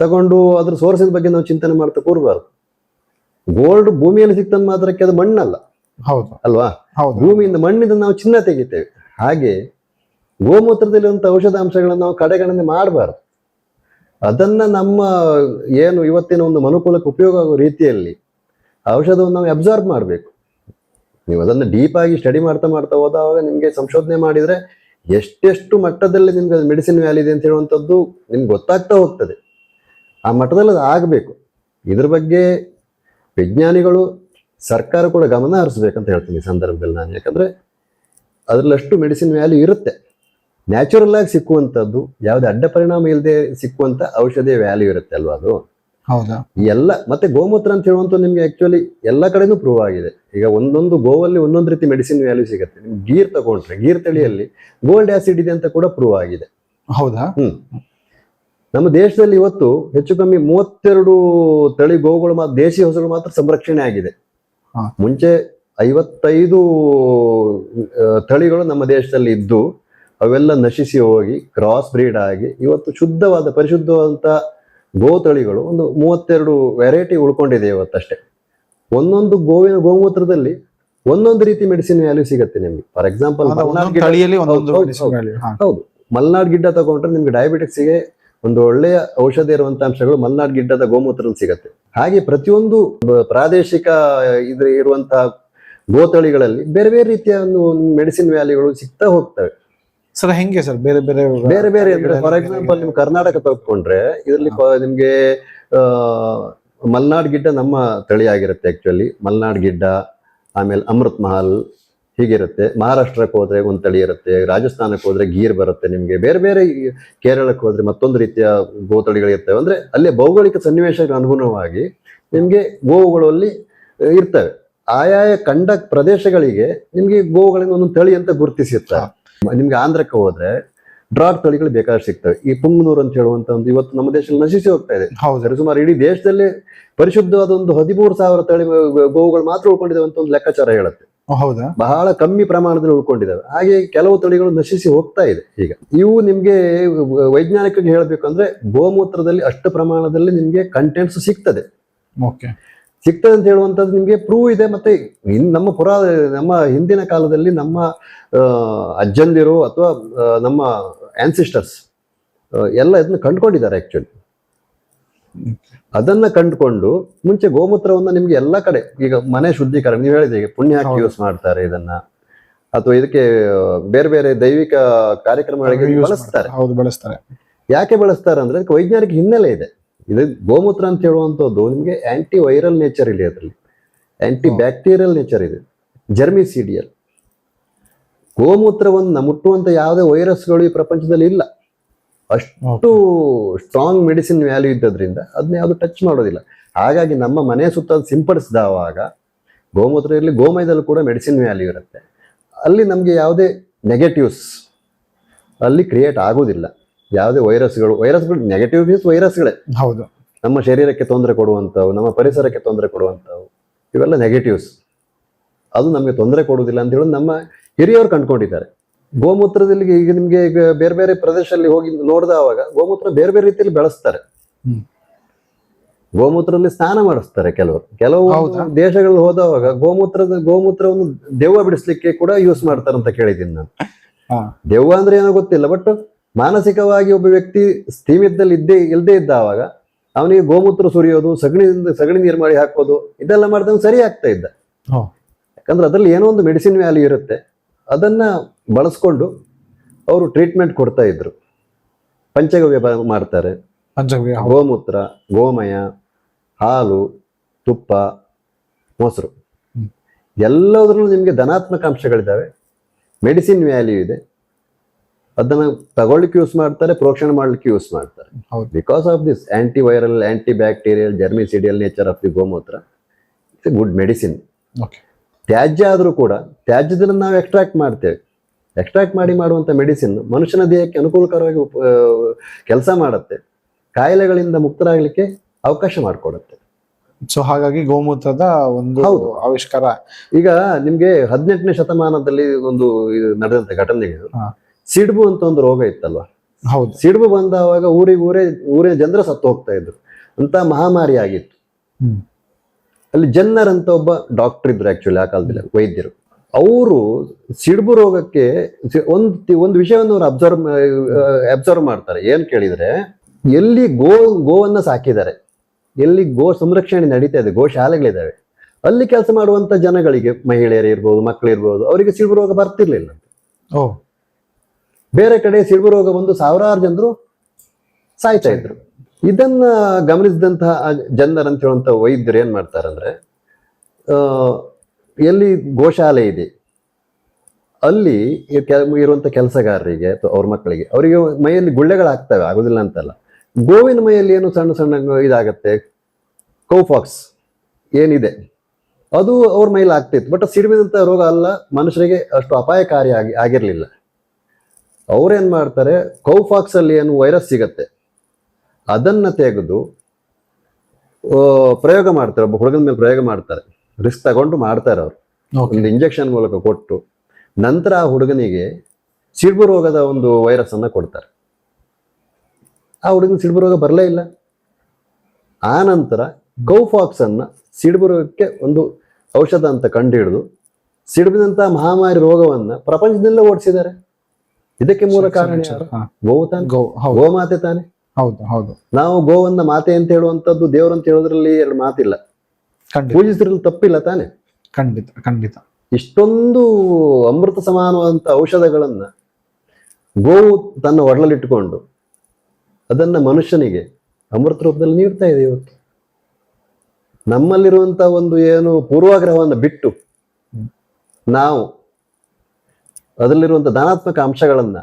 ತಗೊಂಡು ಅದ್ರ ಸೋರ್ಸಿನ ಬಗ್ಗೆ ನಾವು ಚಿಂತನೆ ಮಾಡ್ತಾ ಕೂರಬಾರ್ದು. ಗೋಲ್ಡ್ ಭೂಮಿಯಲ್ಲಿ ಸಿಕ್ತಂದ್ ಮಾತ್ರಕ್ಕೆ ಅದು ಮಣ್ಣಲ್ಲ. ಹೌದು ಅಲ್ವಾ? ಹೌದು. ಭೂಮಿಯಿಂದ ಮಣ್ಣಿಂದ ನಾವು ಚಿನ್ನ ತೆಗಿತೇವೆ. ಹಾಗೆ ಗೋಮೂತ್ರದಲ್ಲಿರುವಂತ ಔಷಧಾಂಶಗಳನ್ನು ನಾವು ಕಡೆಗಣನೆ ಮಾಡಬಾರ್ದು. ಅದನ್ನ ನಮ್ಮ ಏನು ಇವತ್ತಿನ ಒಂದು ಮನುಕುಲಕ್ಕೆ ಉಪಯೋಗ ಆಗೋ ರೀತಿಯಲ್ಲಿ ಔಷಧವನ್ನು ನಾವು ಅಬ್ಸಾರ್ಬ್ ಮಾಡಬೇಕು. ನೀವು ಅದನ್ನು ಡೀಪ್ ಆಗಿ ಸ್ಟಡಿ ಮಾಡ್ತಾ ಹೋದಾಗ ನಿಮ್ಗೆ ಸಂಶೋಧನೆ ಮಾಡಿದ್ರೆ ಎಷ್ಟೆಷ್ಟು ಮಟ್ಟದಲ್ಲಿ ನಿಮ್ಗೆ ಮೆಡಿಸಿನ್ ವ್ಯಾಲ್ಯೂ ಇದೆ ಅಂತ ಹೇಳುವಂಥದ್ದು ನಿಮ್ಗೆ ಗೊತ್ತಾಗ್ತಾ ಹೋಗ್ತದೆ. ಆ ಮಟ್ಟದಲ್ಲಿ ಅದು ಆಗಬೇಕು. ಇದ್ರ ಬಗ್ಗೆ ವಿಜ್ಞಾನಿಗಳು, ಸರ್ಕಾರ ಕೂಡ ಗಮನ ಹರಿಸ್ಬೇಕಂತ ಹೇಳ್ತೀನಿ ಈ ಸಂದರ್ಭದಲ್ಲಿ ನಾನು. ಯಾಕಂದ್ರೆ ಅದರಲ್ಲಷ್ಟು ಮೆಡಿಸಿನ್ ವ್ಯಾಲ್ಯೂ ಇರುತ್ತೆ. ನ್ಯಾಚುರಲ್ ಆಗಿ ಸಿಕ್ಕುವಂಥದ್ದು, ಯಾವುದೇ ಅಡ್ಡ ಪರಿಣಾಮ ಇಲ್ಲದೆ ಸಿಕ್ಕುವಂತ ಔಷಧಿಯ ವ್ಯಾಲ್ಯೂ ಇರುತ್ತೆ ಅಲ್ವಾ ಅದು. ಹೌದಾ? ಎಲ್ಲ ಮತ್ತೆ ಗೋಮೂತ್ರ ಅಂತ ಹೇಳುವಂತ ನಿಮ್ಗೆ ಆಕ್ಚುಲಿ ಎಲ್ಲ ಕಡೆನೂ ಪ್ರೂವ್ ಆಗಿದೆ. ಈಗ ಒಂದೊಂದು ಗೋವಲ್ಲಿ ಒಂದೊಂದು ರೀತಿ ಮೆಡಿಸಿನ್ ವ್ಯಾಲ್ಯೂ ಸಿಗುತ್ತೆ. ನಿಮ್ಗೆ ಗೀರ್ ತಗೊಂಡ್ರೆ ಗೀರ್ ತಳಿಯಲ್ಲಿ ಗೋಲ್ಡ್ ಆಸಿಡ್ ಇದೆ ಅಂತ ಕೂಡ ಪ್ರೂವ್ ಆಗಿದೆ. ಹೌದಾ? ನಮ್ಮ ದೇಶದಲ್ಲಿ ಇವತ್ತು ಹೆಚ್ಚು ಕಮ್ಮಿ 32 ತಳಿ ಗೋವುಗಳು ದೇಶಿ ಹಸುಗಳು ಮಾತ್ರ ಸಂರಕ್ಷಣೆ ಆಗಿದೆ. ಮುಂಚೆ 55 ತಳಿಗಳು ನಮ್ಮ ದೇಶದಲ್ಲಿ ಇದ್ದು ಅವೆಲ್ಲ ನಶಿಸಿ ಹೋಗಿ ಕ್ರಾಸ್ ಬ್ರೀಡ್ ಆಗಿ ಇವತ್ತು ಶುದ್ಧವಾದ ಪರಿಶುದ್ಧವಾದಂತ ಗೋ ತಳಿಗಳು ಒಂದು 32 ವೆರೈಟಿ ಉಳ್ಕೊಂಡಿದೆ ಇವತ್ತಷ್ಟೇ. ಒಂದೊಂದು ಗೋಮೂತ್ರದಲ್ಲಿ ಒಂದೊಂದು ರೀತಿ ಮೆಡಿಸಿನ್ ವ್ಯಾಲ್ಯೂ ಸಿಗುತ್ತೆ ನಿಮ್ಗೆ. ಫಾರ್ ಎಕ್ಸಾಂಪಲ್ ಹೌದು, ಮಲ್ನಾಡ್ ಗಿಡ್ಡ ತಗೊಂಡ್ರೆ ನಿಮ್ಗೆ ಡಯಾಬಿಟಿಕ್ಸ್ಗೆ ಒಂದು ಒಳ್ಳೆಯ ಔಷಧ ಇರುವಂತ ಅಂಶಗಳು ಮಲ್ನಾಡ್ ಗಿಡ್ಡದ ಗೋಮೂತ್ರದಲ್ಲಿ ಸಿಗತ್ತೆ. ಹಾಗೆ ಪ್ರತಿಯೊಂದು ಪ್ರಾದೇಶಿಕ ಇರುವಂತಹ ಗೋತಳಿಗಳಲ್ಲಿ ಬೇರೆ ಬೇರೆ ರೀತಿಯ ಒಂದು ಮೆಡಿಸಿನ್ ವ್ಯಾಲ್ಯೂಗಳು ಸಿಗ್ತಾ ಹೋಗ್ತವೆ. ಸರ್ ಹೆಂಗೆ ಸರ್ ಬೇರೆ ಬೇರೆ ಬೇರೆ ಬೇರೆ ಅಂದ್ರೆ ಫಾರ್ ಎಕ್ಸಾಂಪಲ್ ನೀವು ಕರ್ನಾಟಕ ತಗೊಂಡ್ರೆ ಇದರಲ್ಲಿ ನಿಮ್ಗೆ ಮಲ್ನಾಡ್ ಗಿಡ್ಡ ನಮ್ಮ ತಳಿ ಆಗಿರುತ್ತೆ ಆಕ್ಚುಲಿ. ಮಲ್ನಾಡ್ ಗಿಡ್ಡ, ಆಮೇಲೆ ಅಮೃತ್ ಮಹಲ್ ಹೀಗಿರುತ್ತೆ. ಮಹಾರಾಷ್ಟ್ರಕ್ಕೆ ಹೋದ್ರೆ ಒಂದು ತಳಿ ಇರುತ್ತೆ, ರಾಜಸ್ಥಾನಕ್ಕೆ ಹೋದ್ರೆ ಗೀರ್ ಬರುತ್ತೆ ನಿಮ್ಗೆ, ಬೇರೆ ಬೇರೆ ಕೇರಳಕ್ಕೆ ಹೋದ್ರೆ ಮತ್ತೊಂದು ರೀತಿಯ ಗೋತಳಿಗಳು ಇರ್ತವೆ. ಅಂದ್ರೆ ಅಲ್ಲಿ ಭೌಗೋಳಿಕ ಸನ್ನಿವೇಶಕ್ಕೆ ಅನುಗುಣವಾಗಿ ನಿಮ್ಗೆ ಗೋವುಗಳಲ್ಲಿ ಇರ್ತವೆ. ಆಯಾಯ ಕಂಡ ಪ್ರದೇಶಗಳಿಗೆ ನಿಮ್ಗೆ ಗೋವುಗಳಿಂದ ಒಂದೊಂದು ತಳಿ ಅಂತ ಗುರುತಿಸಿರ್ತಾರೆ. ನಿಮ್ಗೆ ಆಂಧ್ರಕ್ಕೆ ಹೋದ್ರೆ ಡ್ರಾಟ್ ತಳಿಗಳು ಬೇಕಾದ್ರೆ ಸಿಗ್ತವೆ. ಈ ಪುಂಗನೂರು ಅಂತ ಹೇಳುವಂತ ಒಂದು ಇವತ್ತು ನಮ್ಮ ದೇಶದಲ್ಲಿ ನಶಿಸಿ ಹೋಗ್ತಾ ಇದೆ. ಹೌದು, ಸುಮಾರು ಇಡೀ ದೇಶದಲ್ಲಿ ಪರಿಶುದ್ಧವಾದ ಒಂದು 13,000 ತಳಿ ಗೋವುಗಳು ಮಾತ್ರ ಉಳ್ಕೊಂಡಿದ್ದಾವೆ ಅಂತ ಒಂದು ಲೆಕ್ಕಾಚಾರ ಹೇಳುತ್ತೆ. ಹೌದಾ, ಬಹಳ ಕಮ್ಮಿ ಪ್ರಮಾಣದಲ್ಲಿ ಉಳ್ಕೊಂಡಿದ್ದಾವೆ. ಹಾಗೆ ಕೆಲವು ತಳಿಗಳು ನಶಿಸಿ ಹೋಗ್ತಾ ಇದೆ ಈಗ. ಇವು ನಿಮ್ಗೆ ವೈಜ್ಞಾನಿಕವಾಗಿ ಹೇಳ್ಬೇಕಂದ್ರೆ ಗೋಮೂತ್ರದಲ್ಲಿ ಅಷ್ಟು ಪ್ರಮಾಣದಲ್ಲಿ ನಿಮ್ಗೆ ಕಂಟೆಂಟ್ಸ್ ಸಿಗ್ತದೆ. ಓಕೆ, ಸಿಗ್ತದೆ ಅಂತ ಹೇಳುವಂಥದ್ದು ನಿಮ್ಗೆ ಪ್ರೂವ್ ಇದೆ. ಮತ್ತೆ ನಮ್ಮ ಹಿಂದಿನ ಕಾಲದಲ್ಲಿ ನಮ್ಮ ಅಜ್ಜಂದಿರು ಅಥವಾ ನಮ್ಮ ಆನ್ಸಿಸ್ಟರ್ಸ್ ಎಲ್ಲ ಇದನ್ನ ಕಂಡುಕೊಂಡಿದ್ದಾರೆ ಆಕ್ಚುಲಿ. ಅದನ್ನ ಕಂಡುಕೊಂಡು ಮುಂಚೆ ಗೋಮೂತ್ರವನ್ನ ನಿಮ್ಗೆ ಎಲ್ಲ ಕಡೆ ಈಗ ಮನೆ ಶುದ್ಧೀಕರಣ ನೀವು ಹೇಳಿದ್ರೆ ಈಗ ಪುಣ್ಯ ಹಾಕಿ ಯೂಸ್ ಮಾಡ್ತಾರೆ ಇದನ್ನ, ಅಥವಾ ಇದಕ್ಕೆ ಬೇರೆ ಬೇರೆ ದೈವಿಕ ಕಾರ್ಯಕ್ರಮಗಳಿಗೆ ಬಳಸ್ತಾರೆ. ಹೌದು, ಬಳಸ್ತಾರೆ. ಯಾಕೆ ಬಳಸ್ತಾರೆ ಅಂದ್ರೆ ಅದಕ್ಕೆ ವೈಜ್ಞಾನಿಕ ಹಿನ್ನೆಲೆ ಇದೆ. ಇದು ಗೋಮೂತ್ರ ಅಂತ ಹೇಳುವಂಥದ್ದು ನಿಮ್ಗೆ ಆಂಟಿ ವೈರಲ್ ನೇಚರ್ ಇದೆ, ಅದರಲ್ಲಿ ಆಂಟಿ ಬ್ಯಾಕ್ಟೀರಿಯಲ್ ನೇಚರ್ ಇದೆ, ಜರ್ಮಿಸಿಡಿಯಲ್. ಗೋಮೂತ್ರವನ್ನ ಮುಟ್ಟುವಂತ ಯಾವುದೇ ವೈರಸ್ಗಳು ಈ ಪ್ರಪಂಚದಲ್ಲಿ ಇಲ್ಲ. ಅಷ್ಟು ಸ್ಟ್ರಾಂಗ್ ಮೆಡಿಸಿನ್ ವ್ಯಾಲ್ಯೂ ಇದ್ದದ್ರಿಂದ ಅದನ್ನ ಯಾವುದು ಟಚ್ ಮಾಡೋದಿಲ್ಲ. ಹಾಗಾಗಿ ನಮ್ಮ ಮನೆ ಸುತ್ತ ಸಿಂಪಡಿಸಿದವಾಗ ಗೋಮೂತ್ರ ಇರಲಿ, ಗೋಮಯದಲ್ಲಿ ಕೂಡ ಮೆಡಿಸಿನ್ ವ್ಯಾಲ್ಯೂ ಇರುತ್ತೆ. ಅಲ್ಲಿ ನಮ್ಗೆ ಯಾವುದೇ ನೆಗೆಟಿವ್ಸ್ ಅಲ್ಲಿ ಕ್ರಿಯೇಟ್ ಆಗೋದಿಲ್ಲ. ಯಾವುದೇ ವೈರಸ್ಗಳು ನೆಗೆಟಿವ್ ಮೀನ್ಸ್ ವೈರಸ್ಗಳೇ. ಹೌದು, ನಮ್ಮ ಶರೀರಕ್ಕೆ ತೊಂದರೆ ಕೊಡುವಂಥವು, ನಮ್ಮ ಪರಿಸರಕ್ಕೆ ತೊಂದರೆ ಕೊಡುವಂಥವು, ಇವೆಲ್ಲ ನೆಗೆಟಿವ್ಸ್. ಅದು ನಮಗೆ ತೊಂದರೆ ಕೊಡುವುದಿಲ್ಲ ಅಂತ ಹೇಳಿ ನಮ್ಮ ಹಿರಿಯವರು ಕಂಡುಕೊಂಡಿದ್ದಾರೆ. ಗೋಮೂತ್ರದಲ್ಲಿ ಈಗ ನಿಮ್ಗೆ ಈಗ ಬೇರೆ ಬೇರೆ ಪ್ರದೇಶದಲ್ಲಿ ಹೋಗಿ ನೋಡಿದವಾಗ ಗೋಮೂತ್ರ ಬೇರೆ ಬೇರೆ ರೀತಿಯಲ್ಲಿ ಬೆಳೆಸ್ತಾರೆ. ಗೋಮೂತ್ರದಲ್ಲಿ ಸ್ನಾನ ಮಾಡಿಸ್ತಾರೆ ಕೆಲವು ದೇಶಗಳಲ್ಲಿ ಹೋದವಾಗ ಗೋಮೂತ್ರವನ್ನು ದೆವ್ವ ಬಿಡಿಸ್ಲಿಕ್ಕೆ ಕೂಡ ಯೂಸ್ ಮಾಡ್ತಾರೆ ಅಂತ ಕೇಳಿದ್ದೀನಿ ನಾನು. ದೆವ್ವ ಅಂದ್ರೆ ಏನೋ ಗೊತ್ತಿಲ್ಲ, ಬಟ್ ಮಾನಸಿಕವಾಗಿ ಒಬ್ಬ ವ್ಯಕ್ತಿ ಸ್ಥೀಮಿತದಲ್ಲಿ ಇಲ್ಲದೆ ಇದ್ದಾವಾಗ ಅವನಿಗೆ ಗೋಮೂತ್ರ ಸುರಿಯೋದು, ಸಗಣಿ ನೀರು ಮಾಡಿ ಹಾಕೋದು ಇದೆಲ್ಲ ಮಾಡಿದ್ರೆ ಸರಿ ಆಗ್ತಾ ಇದ್ದ. ಯಾಕಂದ್ರೆ ಅದರಲ್ಲಿ ಏನೋ ಒಂದು ಮೆಡಿಸಿನ್ ವ್ಯಾಲ್ಯೂ ಇರುತ್ತೆ. ಅದನ್ನ ಬಳಸ್ಕೊಂಡು ಅವರು ಟ್ರೀಟ್ಮೆಂಟ್ ಕೊಡ್ತಾ ಇದ್ರು. ಪಂಚಗವ್ಯ ಮಾಡ್ತಾರೆ. ಗೋಮೂತ್ರ, ಗೋಮಯ, ಹಾಲು, ತುಪ್ಪ, ಮೊಸರು ಎಲ್ಲದರಲ್ಲೂ ನಿಮ್ಗೆ ಧನಾತ್ಮಕ ಅಂಶಗಳಿದ್ದಾವೆ, ಮೆಡಿಸಿನ್ ವ್ಯಾಲ್ಯೂ ಇದೆ. ಅದನ್ನ ತಗೊಳ್ಳಿಕ್ಕೆ ಯೂಸ್ ಮಾಡ್ತಾರೆ, ಪ್ರೋಕ್ಷಣೆ ಮಾಡ್ಲಿಕ್ಕೆ ಯೂಸ್ ಮಾಡ್ತಾರೆ. Because of this anti viral, anti bacterial, germicidal nature of the ಗೋಮೂತ್ರ, ಇಟ್ಸ್ ಎ ಗುಡ್ ಮೆಡಿಸಿನ್. ತ್ಯಾಜ್ಯ ಆದ್ರೂ ಕೂಡ ತ್ಯಾಜ್ಯದಿಂದ ನಾವು ಎಕ್ಸ್ಟ್ರಾಕ್ಟ್ ಮಾಡ್ತೇವೆ. ಎಕ್ಸ್ಟ್ರಾಕ್ಟ್ ಮಾಡುವಂತ ಮೆಡಿಸಿನ್ ಮನುಷ್ಯನ ದೇಹಕ್ಕೆ ಅನುಕೂಲಕರವಾಗಿ ಕೆಲಸ ಮಾಡುತ್ತೆ, ಕಾಯಿಲೆಗಳಿಂದ ಮುಕ್ತರಾಗಲಿಕ್ಕೆ ಅವಕಾಶ ಮಾಡಿಕೊಡುತ್ತೆ. ಸೊ ಹಾಗಾಗಿ ಗೋಮೂತ್ರದ ಒಂದು ಆವಿಷ್ಕಾರ. ಈಗ ನಿಮ್ಗೆ 18ನೇ ಶತಮಾನದಲ್ಲಿ ಒಂದು ನಡೆದಂತ ಘಟನೆಗಳು, ಸಿಡ್ಬು ಅಂತ ಒಂದು ರೋಗ ಇತ್ತಲ್ವಾ? ಹೌದು, ಸಿಡ್ಬು ಬಂದವಾಗ ಊರಿನ ಜನರು ಸತ್ತು ಹೋಗ್ತಾ ಇದ್ರು ಅಂತ ಮಹಾಮಾರಿ ಆಗಿತ್ತು. ಅಲ್ಲಿ ಜನ್ನರ್ ಅಂತ ಒಬ್ಬ ಡಾಕ್ಟರ್ ಇದ್ರು ಆಕ್ಚುಲಿ ಆ ಕಾಲದಲ್ಲಿ, ವೈದ್ಯರು. ಅವರು ಸಿಡ್ಬು ರೋಗಕ್ಕೆ ಒಂದು ವಿಷಯವನ್ನು ಅವರು ಅಬ್ಸರ್ವ್ ಮಾಡ್ತಾರೆ. ಏನ್ ಕೇಳಿದ್ರೆ, ಎಲ್ಲಿ ಗೋವನ್ನ ಸಾಕಿದ್ದಾರೆ, ಎಲ್ಲಿ ಗೋ ಸಂರಕ್ಷಣೆ ನಡೀತಾ ಇದೆ, ಗೋ ಶಾಲೆಗಳಿದ್ದಾವೆ, ಅಲ್ಲಿ ಕೆಲಸ ಮಾಡುವಂತ ಜನಗಳಿಗೆ, ಮಹಿಳೆಯರು ಇರ್ಬೋದು, ಮಕ್ಕಳು ಇರ್ಬೋದು, ಅವರಿಗೆ ಸಿಡ್ಬು ರೋಗ ಬರ್ತಿರ್ಲಿಲ್ಲ. ಬೇರೆ ಕಡೆ ಸಿಡ್ಬು ರೋಗ ಬಂದು ಸಾವಿರಾರು ಜನರು ಸಾಯ್ತಾ ಇದ್ರು. ಇದನ್ನ ಗಮನಿಸಿದಂತಹ ಜನರ್ ಅಂತ ಹೇಳುವಂತ ವೈದ್ಯರು ಏನ್ ಮಾಡ್ತಾರಂದ್ರೆ, ಎಲ್ಲಿ ಗೋಶಾಲೆ ಇದೆ ಅಲ್ಲಿ ಇರುವಂತ ಕೆಲಸಗಾರರಿಗೆ ಅಥವಾ ಅವ್ರ ಮಕ್ಕಳಿಗೆ, ಅವರಿಗೆ ಮೈಯಲ್ಲಿ ಗುಳ್ಳೆಗಳಾಗ್ತವೆ, ಆಗುದಿಲ್ಲ ಅಂತಲ್ಲ. ಗೋವಿನ ಮೈಯಲ್ಲಿ ಏನು ಸಣ್ಣ ಸಣ್ಣ ಇದಾಗತ್ತೆ, ಕೌಫಾಕ್ಸ್ ಏನಿದೆ ಅದು ಅವ್ರ ಮೈಲಿ ಆಗ್ತಿತ್ತು. ಬಟ್ ಸಿಡಿಮಿದಂತ ರೋಗ ಅಲ್ಲ, ಮನುಷ್ಯರಿಗೆ ಅಷ್ಟು ಅಪಾಯಕಾರಿ ಆಗಿರ್ಲಿಲ್ಲ. ಅವ್ರೇನ್ ಮಾಡ್ತಾರೆ, ಕೌಫಾಕ್ಸ್ ಅಲ್ಲಿ ಏನು ವೈರಸ್ ಸಿಗತ್ತೆ ಅದನ್ನ ತೆಗೆದು ಪ್ರಯೋಗ ಮಾಡ್ತಾರೆ. ಒಬ್ಬ ಹುಡುಗನ ಮೇಲೆ ಪ್ರಯೋಗ ಮಾಡ್ತಾರೆ, ರಿಸ್ಕ್ ತಗೊಂಡು ಮಾಡ್ತಾರೆ. ಅವರು ಒಂದು ಇಂಜೆಕ್ಷನ್ ಮೂಲಕ ಕೊಟ್ಟು ನಂತರ ಆ ಹುಡುಗನಿಗೆ ಸಿಡ್ಬು ರೋಗದ ಒಂದು ವೈರಸ್ ಅನ್ನ ಕೊಡ್ತಾರೆ. ಆ ಹುಡುಗನ ಸಿಡ್ಬು ರೋಗ ಬರಲೇ ಇಲ್ಲ. ಆ ನಂತರ ಕೌಫಾಕ್ಸ್ ಅನ್ನ ಸಿಡ್ಬು ರೋಗಕ್ಕೆ ಒಂದು ಔಷಧ ಅಂತ ಕಂಡು ಹಿಡಿದು ಸಿಡ್ಬಿನಂತಹ ಮಹಾಮಾರಿ ರೋಗವನ್ನ ಪ್ರಪಂಚದಲ್ಲೇ ಓಡಿಸಿದ್ದಾರೆ. ಇದಕ್ಕೆ ಮೂಲ ಕಾರಣ ಗೋವು ತಾನೆ, ಗೋಮಾತೆ ತಾನೆ. ಹೌದು ಹೌದು, ನಾವು ಗೋವನ್ನ ಮಾತೆ ಅಂತ ಹೇಳುವಂತದ್ದು ದೇವ್ರು ಅಂತ ಹೇಳೋದ್ರಲ್ಲಿ ಎರಡು ಮಾತಿಲ್ಲ, ಪೂಜಿಸಿದ್ರಲ್ಲಿ ತಪ್ಪಿಲ್ಲ ತಾನೆ. ಖಂಡಿತ ಖಂಡಿತ. ಇಷ್ಟೊಂದು ಅಮೃತ ಸಮಾನವಾದಂತ ಔಷಧಗಳನ್ನ ಗೋವು ತನ್ನ ಒಡಲಲ್ಲಿಟ್ಟುಕೊಂಡು ಅದನ್ನ ಮನುಷ್ಯನಿಗೆ ಅಮೃತ ರೂಪದಲ್ಲಿ ನೀಡ್ತಾ ಇದೆ ಇವತ್ತು. ನಮ್ಮಲ್ಲಿರುವಂತ ಒಂದು ಏನು ಪೂರ್ವಾಗ್ರಹವನ್ನು ಬಿಟ್ಟು ನಾವು ಅದರಲ್ಲಿರುವಂಥ ಧನಾತ್ಮಕ ಅಂಶಗಳನ್ನ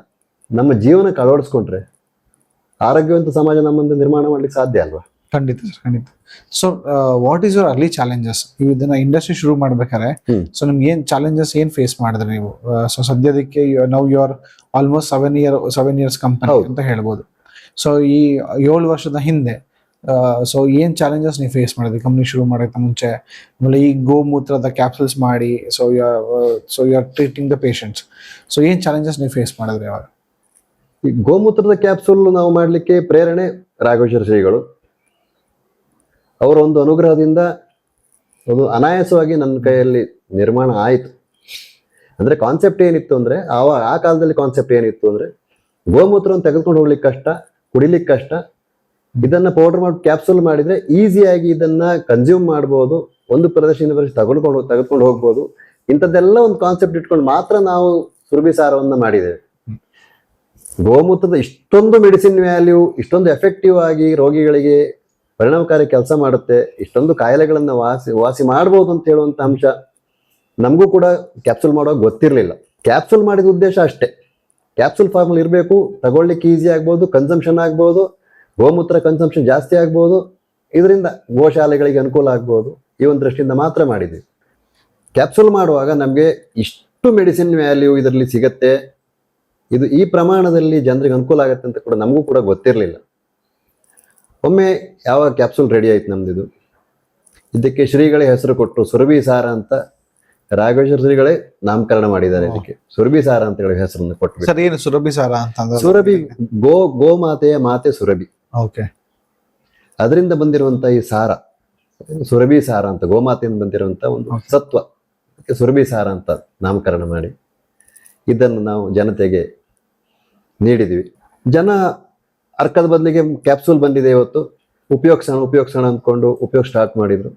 ನಮ್ಮ ಜೀವನಕ್ಕೆ ಅಳವಡಿಸ್ಕೊಂಡ್ರೆ ಆರೋಗ್ಯವಂತ ಸಮಾಜ ನಮ್ಮಂದು ನಿರ್ಮಾಣ ಮಾಡ್ಲಿಕ್ಕೆ ಸಾಧ್ಯ ಅಲ್ವಾ? ಖಂಡಿತ ಸರ್, ಖಂಡಿತ. So what is your early challenges? ನೀವು ಇದನ್ನ ಇಂಡಸ್ಟ್ರಿ ಶುರು ಮಾಡ್ಬೇಕಾದ್ರೆ ಸೊ ನಿಮ್ಗೆ ಏನ್ ಚಾಲೆಂಜಸ್ ಏನ್ ಫೇಸ್ ಮಾಡಿದ್ರಿ ನೀವು? ಸೊ ಸದ್ಯದಕ್ಕೆ now you are almost 7 years company ಅಂತ ಹೇಳ್ಬೋದು. ಸೊ ಈ 7 ವರ್ಷದ ಹಿಂದೆ ಸೊ ಏನ್ ಚಾಲೆಂಜಸ್ ನೀವು ಫೇಸ್ ಮಾಡಿದ್ರಿ ಕಂಪ್ನಿ ಶುರು ಮಾಡೋಕ್ಕೆ ಮುಂಚೆ? ಆಮೇಲೆ ಈ ಗೋಮೂತ್ರದ ಕ್ಯಾಪ್ಸೂಲ್ಸ್ ಮಾಡಿ so you are treating the patients. So ಏನ್ ಚಾಲೆಂಜಸ್ ನೀವು ಫೇಸ್ ಮಾಡಿದ್ರಿ ಅವಾಗ? ಈ ಗೋಮೂತ್ರದ ಕ್ಯಾಪ್ಸೂಲ್ ನಾವು ಮಾಡಲಿಕ್ಕೆ ಪ್ರೇರಣೆ ರಾಘವೇಶ್ವರ ಶ್ರೀಗಳು. ಅವರ ಒಂದು ಅನುಗ್ರಹದಿಂದ ಅದು ಅನಾಯಾಸವಾಗಿ ನನ್ನ ಕೈಯಲ್ಲಿ ನಿರ್ಮಾಣ ಆಯಿತು. ಅಂದ್ರೆ ಕಾನ್ಸೆಪ್ಟ್ ಏನಿತ್ತು ಅಂದ್ರೆ ಆ ಕಾಲದಲ್ಲಿ ಕಾನ್ಸೆಪ್ಟ್ ಏನಿತ್ತು ಅಂದ್ರೆ ಗೋಮೂತ್ರವನ್ನು ತೆಗೆದುಕೊಂಡು ಹೋಗ್ಲಿಕ್ಕೆ ಕಷ್ಟ, ಕುಡಿಲಿಕ್ಕೆ ಕಷ್ಟ. ಇದನ್ನ ಪೌಡರ್ ಮಾಡಿ ಕ್ಯಾಪ್ಸೂಲ್ ಮಾಡಿದ್ರೆ ಈಸಿಯಾಗಿ ಇದನ್ನ ಕನ್ಸ್ಯೂಮ್ ಮಾಡ್ಬೋದು, ಒಂದು ಪ್ರದೇಶದಿಂದ ಪ್ರದೇಶ ತೆಗೆದುಕೊಂಡು ಹೋಗ್ಬೋದು. ಇಂಥದ್ದೆಲ್ಲ ಒಂದು ಕಾನ್ಸೆಪ್ಟ್ ಇಟ್ಕೊಂಡು ಮಾತ್ರ ನಾವು ಸುರಭಿ ಸಾರವನ್ನ ಮಾಡಿದ್ದೇವೆ. ಗೋಮೂತ್ರದ ಇಷ್ಟೊಂದು ಮೆಡಿಸಿನ್ ವ್ಯಾಲ್ಯೂ, ಇಷ್ಟೊಂದು ಎಫೆಕ್ಟಿವ್ ಆಗಿ ರೋಗಿಗಳಿಗೆ ಪರಿಣಾಮಕಾರಿ ಕೆಲಸ ಮಾಡುತ್ತೆ, ಇಷ್ಟೊಂದು ಕಾಯಿಲೆಗಳನ್ನ ವಾಸಿ ಮಾಡ್ಬೋದು ಅಂತ ಹೇಳುವಂತ ಅಂಶ ನಮಗೂ ಕೂಡ ಕ್ಯಾಪ್ಸೂಲ್ ಮಾಡುವಾಗ ಗೊತ್ತಿರಲಿಲ್ಲ. ಕ್ಯಾಪ್ಸೂಲ್ ಮಾಡಿದ ಉದ್ದೇಶ ಅಷ್ಟೇ, ಕ್ಯಾಪ್ಸೂಲ್ ಫಾರ್ಮಲ್ಲಿ ಇರಬೇಕು, ತಗೊಳ್ಳಿಕ್ಕೆ ಈಸಿ ಆಗ್ಬೋದು, ಕನ್ಸಂಪ್ಷನ್ ಆಗ್ಬೋದು, ಗೋಮೂತ್ರ ಕನ್ಸಂಪ್ಷನ್ ಜಾಸ್ತಿ ಆಗ್ಬೋದು, ಇದರಿಂದ ಗೋಶಾಲೆಗಳಿಗೆ ಅನುಕೂಲ ಆಗ್ಬೋದು. ಈ ಒಂದು ದೃಷ್ಟಿಯಿಂದ ಮಾತ್ರ ಮಾಡಿದ್ವಿ. ಕ್ಯಾಪ್ಸೂಲ್ ಮಾಡುವಾಗ ನಮಗೆ ಇಷ್ಟು ಮೆಡಿಸಿನ್ ವ್ಯಾಲ್ಯೂ ಇದರಲ್ಲಿ ಸಿಗತ್ತೆ, ಇದು ಈ ಪ್ರಮಾಣದಲ್ಲಿ ಜನರಿಗೆ ಅನುಕೂಲ ಆಗುತ್ತೆ ಅಂತ ಕೂಡ ನಮಗೂ ಕೂಡ ಗೊತ್ತಿರಲಿಲ್ಲ. ಒಮ್ಮೆ ಯಾವಾಗ ಕ್ಯಾಪ್ಸೂಲ್ ರೆಡಿ ಆಯ್ತು ನಮ್ದಿದು, ಇದಕ್ಕೆ ಶ್ರೀಗಳೇ ಹೆಸರು ಕೊಟ್ಟು ಸುರಭಿ ಸಾರ ಅಂತ ರಾಘವೇಶ್ವರ ಶ್ರೀಗಳೇ ನಾಮಕರಣ ಮಾಡಿದ್ದಾರೆ. ಇದಕ್ಕೆ ಸುರಭಿ ಸಾರ ಅಂತ ಹೇಳಿ ಹೆಸರನ್ನು ಕೊಟ್ಟು. ಸರ್ ಏನು ಸುರಭಿ ಸಾರ ಅಂತ? ಸುರಭಿ ಗೋಮಾತೆಯ ಮಾತೆ ಸುರಭಿ. ಓಕೆ. ಅದರಿಂದ ಬಂದಿರುವಂತ ಈ ಸಾರ ಸುರಭಿ ಸಾರ ಅಂತ, ಗೋಮಾತೆಯಿಂದ ಬಂದಿರುವಂತ ಒಂದು ಸತ್ವ, ಸುರಭಿ ಸಾರ ಅಂತ ನಾಮಕರಣ ಮಾಡಿ ಇದನ್ನು ನಾವು ಜನತೆಗೆ ನೀಡಿದ್ವಿ. ಜನ ಅರ್ಕದ ಬದಲಿಗೆ ಕ್ಯಾಪ್ಸೂಲ್ ಬಂದಿದೆ ಇವತ್ತು, ಉಪಯೋಗಿಸೋಣ ಅಂದ್ಕೊಂಡು ಉಪಯೋಗ ಸ್ಟಾರ್ಟ್ ಮಾಡಿದ್ರು.